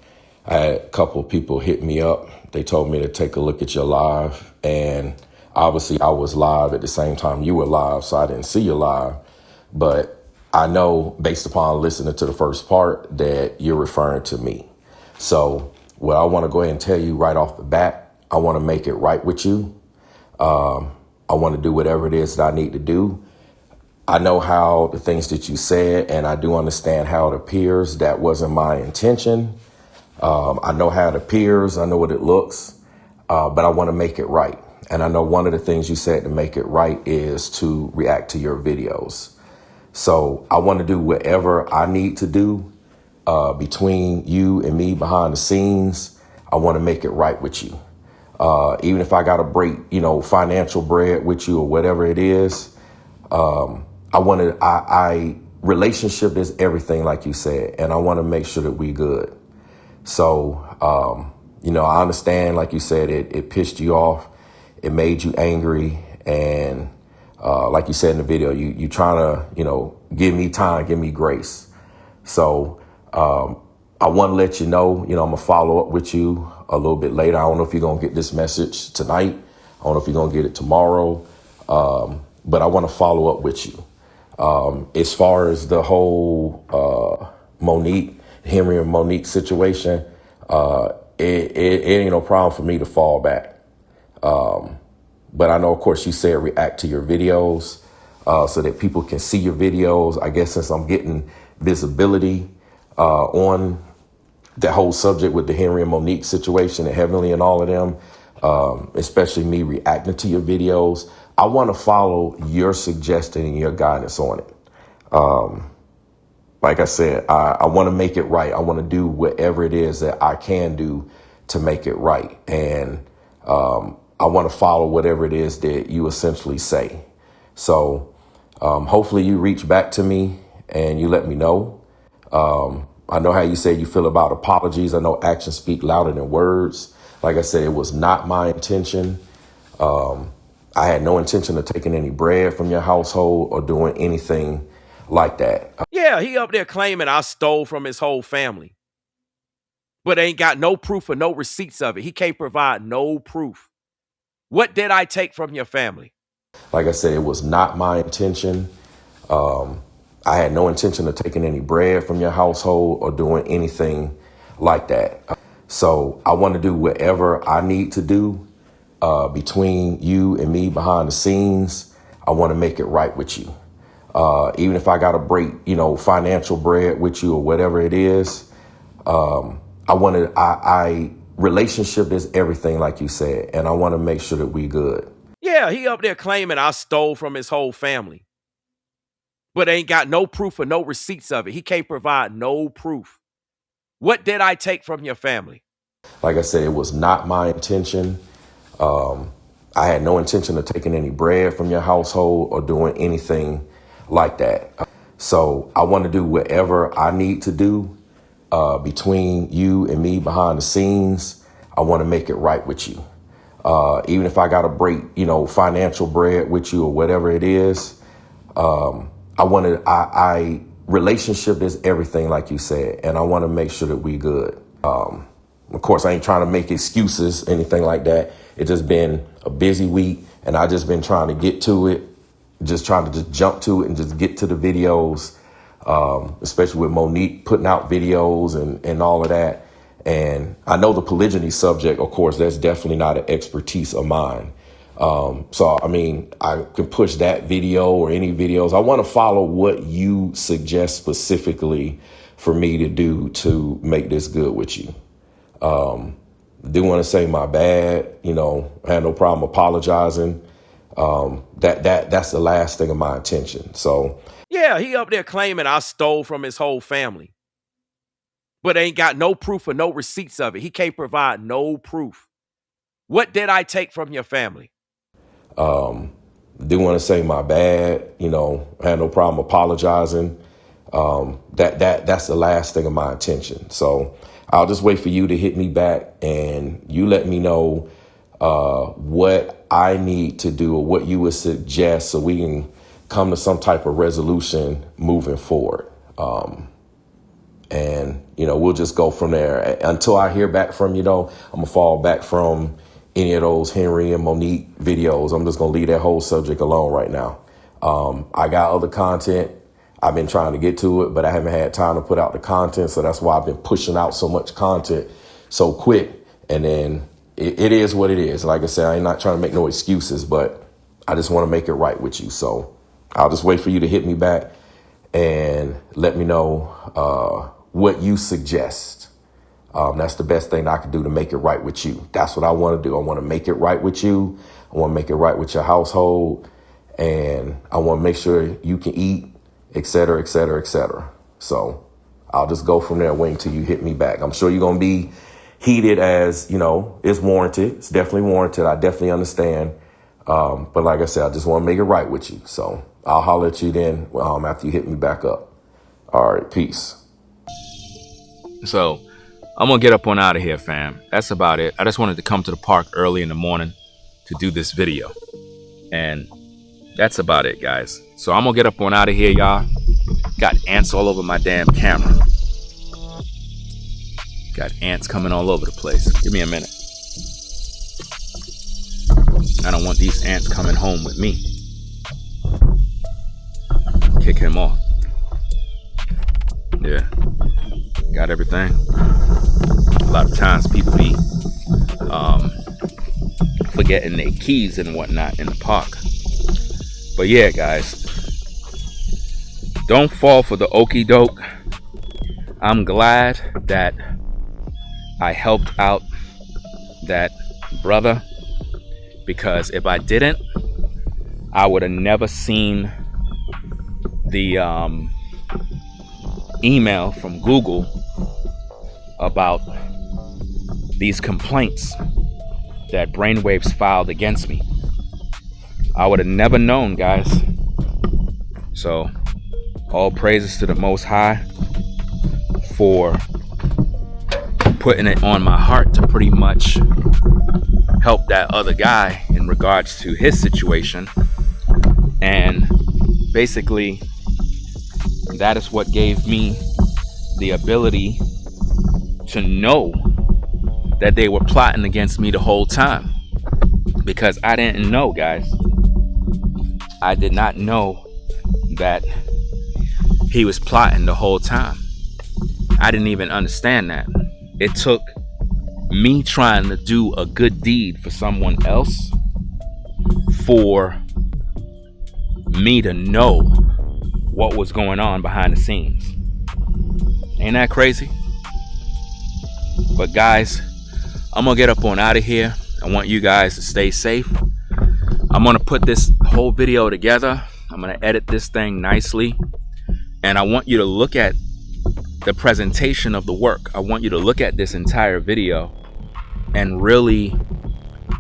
I had a couple of people hit me up. They told me to take a look at your live. And obviously I was live at the same time you were live, so I didn't see you live. But I know based upon listening to the first part that you're referring to me. So what I want to go ahead and tell you right off the bat, I want to make it right with you. I want to do whatever it is that I need to do I know how the things that you said, and I do understand how it appears. That wasn't my intention. I know how it appears. I know what it looks, but I want to make it right. And I know one of the things you said to make it right is to react to your videos. So I want to do whatever I need to do between you and me behind the scenes. I want to make it right with you. Even if I got to break, financial bread with you or whatever it is. Relationship is everything, like you said, and I want to make sure that we good. So, I understand, like you said, it pissed you off. It made you angry. And, like you said in the video, you trying to, give me time, give me grace. So, I want to let you know, I'm going to follow up with you a little bit later. I don't know if you're going to get this message tonight. I don't know if you're going to get it tomorrow. But I want to follow up with you. As far as the whole Henry and Monique situation, it ain't no problem for me to fall back. But I know, of course, you said react to your videos so that people can see your videos. I guess since I'm getting visibility on the whole subject with the Henry and Monique situation and Heavenly and all of them, especially me reacting to your videos, I want to follow your suggestion and your guidance on it. Like I said, I want to make it right. I want to do whatever it is that I can do to make it right. And I want to follow whatever it is that you essentially say. So hopefully you reach back to me and you let me know. I know how you say you feel about apologies. I know actions speak louder than words. Like I said, it was not my intention. I had no intention of taking any bread from your household or doing anything like that. Yeah, he up there claiming I stole from his whole family, but ain't got no proof or no receipts of it. He can't provide no proof. What did I take from your family? Like I said, it was not my intention. I had no intention of taking any bread from your household or doing anything like that. So I want to do whatever I need to do between you and me behind the scenes. I want to make it right with you. Even if I got to break, financial bread with you or whatever it is. Relationship is everything, like you said, and I want to make sure that we good. Yeah, he up there claiming I stole from his whole family, but ain't got no proof or no receipts of it. He can't provide no proof. What did I take from your family? Like I said, it was not my intention. I had no intention of taking any bread from your household or doing anything like that. So I want to do whatever I need to do between you and me behind the scenes. I want to make it right with you. Even if I got to break, financial bread with you or whatever it is. Relationship is everything, like you said, and I want to make sure that we good. Of course, I ain't trying to make excuses, anything like that. It's just been a busy week, and I just been trying to get to it, trying to jump to it and just get to the videos, especially with Monique putting out videos and all of that. And I know the polygyny subject, of course, that's definitely not an expertise of mine. So, I can push that video or any videos. I want to follow what you suggest specifically for me to do to make this good with you. Do want to say my bad, I had no problem apologizing. That's the last thing of my intention. So, yeah, he up there claiming I stole from his whole family, but ain't got no proof or no receipts of it. He can't provide no proof. What did I take from your family? Do want to say my bad, I had no problem apologizing. That's the last thing of my intention. So I'll just wait for you to hit me back and you let me know what I need to do or what you would suggest so we can come to some type of resolution moving forward. And, we'll just go from there. Until I hear back from you, I'm going to fall back from any of those Henry and Monique videos. I'm just going to leave that whole subject alone right now. I got other content. I've been trying to get to it, but I haven't had time to put out the content. So that's why I've been pushing out so much content so quick. And then it is what it is. Like I said, I'm not trying to make no excuses, but I just want to make it right with you. So I'll just wait for you to hit me back and let me know what you suggest. That's the best thing I can do to make it right with you. That's what I want to do. I want to make it right with you. I want to make it right with your household. And I want to make sure you can eat, et cetera, et cetera, et cetera. So I'll just go from there, wait until you hit me back. I'm sure you're going to be heated, as, you know, it's warranted. It's definitely warranted. I definitely understand. But like I said, I just want to make it right with you. So I'll holler at you then after you hit me back up. All right, peace. So I'm going to get up on out of here, fam. That's about it. I just wanted to come to the park early in the morning to do this video. And that's about it, guys. So I'm going to get up on out of here, y'all. Got ants all over my damn camera. Got ants coming all over the place. Give me a minute. I don't want these ants coming home with me. Kick him off. Yeah. Got everything. A lot of times people be forgetting their keys and whatnot in the park. But yeah, guys, don't fall for the okie doke. I'm glad that I helped out that brother, because if I didn't, I would have never seen the email from Google about these complaints that Brainwavezz filed against me. I would have never known, guys. So all praises to the Most High for putting it on my heart to pretty much help that other guy in regards to his situation. And basically, that is what gave me the ability to know that they were plotting against me the whole time, because I didn't know, guys. I did not know that he was plotting the whole time. I didn't even understand that. It took me trying to do a good deed for someone else for me to know what was going on behind the scenes. Ain't that crazy? But guys, I'm gonna get up on out of here. I want you guys to stay safe. I'm gonna put this whole video together. I'm gonna edit this thing nicely. And I want you to look at the presentation of the work. I want you to look at this entire video and really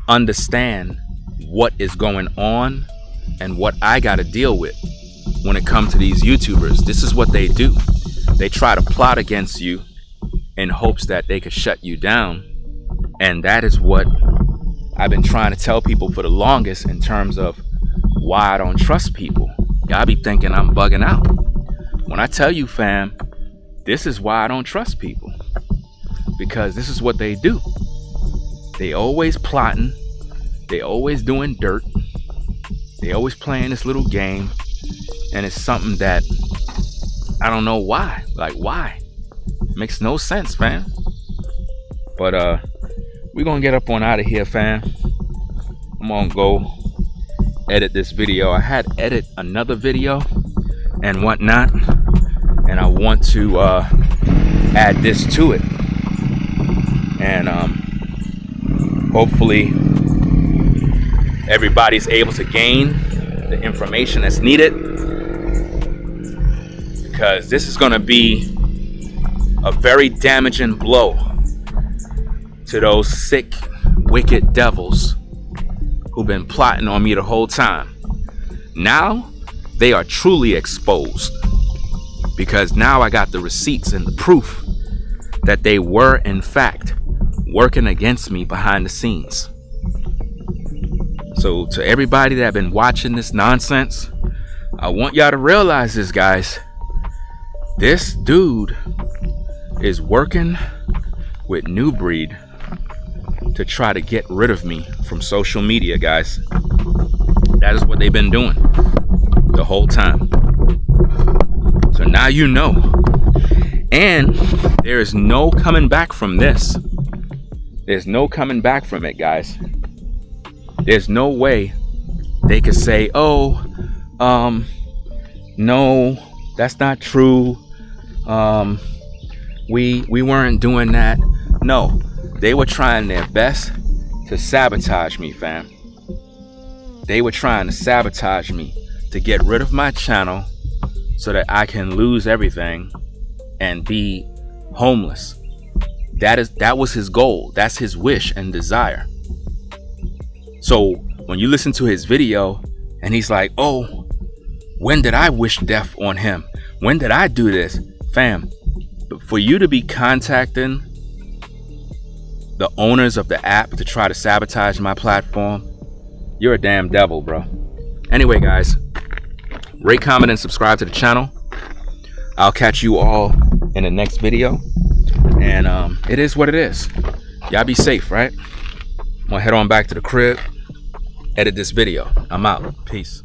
understand what is going on and what I gotta deal with when it comes to these YouTubers. This is what they do. They try to plot against you in hopes that they could shut you down. And that is what I've been trying to tell people for the longest in terms of why I don't trust people. Y'all be thinking I'm bugging out. When I tell you, fam, this is why I don't trust people. Because this is what they do. They always plotting. They always doing dirt. They always playing this little game. And it's something that I don't know why. Like, why? Makes no sense, fam. But we're gonna get up on out of here, fam. I'm gonna go edit this video. I had edit another video and whatnot, and I want to add this to it. And hopefully everybody's able to gain the information that's needed, because this is going to be a very damaging blow to those sick, wicked devils who've been plotting on me the whole time. Now they are truly exposed, because now I got the receipts and the proof that they were in fact working against me behind the scenes. So to everybody that been watching this nonsense, I want y'all to realize this, guys. This dude is working with New Breed to try to get rid of me from social media, guys. That is what they've been doing the whole time. So now you know. And there is no coming back from this. There's no coming back from it, guys. There's no way they could say, oh, no, that's not true. We weren't doing that. No, they were trying their best to sabotage me, fam. They were trying to sabotage me to get rid of my channel so that I can lose everything and be homeless. That was his goal. That's his wish and desire. So when you listen to his video and he's like, oh, when did I wish death on him? When did I do this? Fam, for you to be contacting the owners of the app to try to sabotage my platform, you're a damn devil, bro. Anyway, guys, rate, comment, and subscribe to the channel. I'll catch you all in the next video. And it is what it is. Y'all be safe, right? I'm gonna head on back to the crib, edit this video. I'm out. Peace.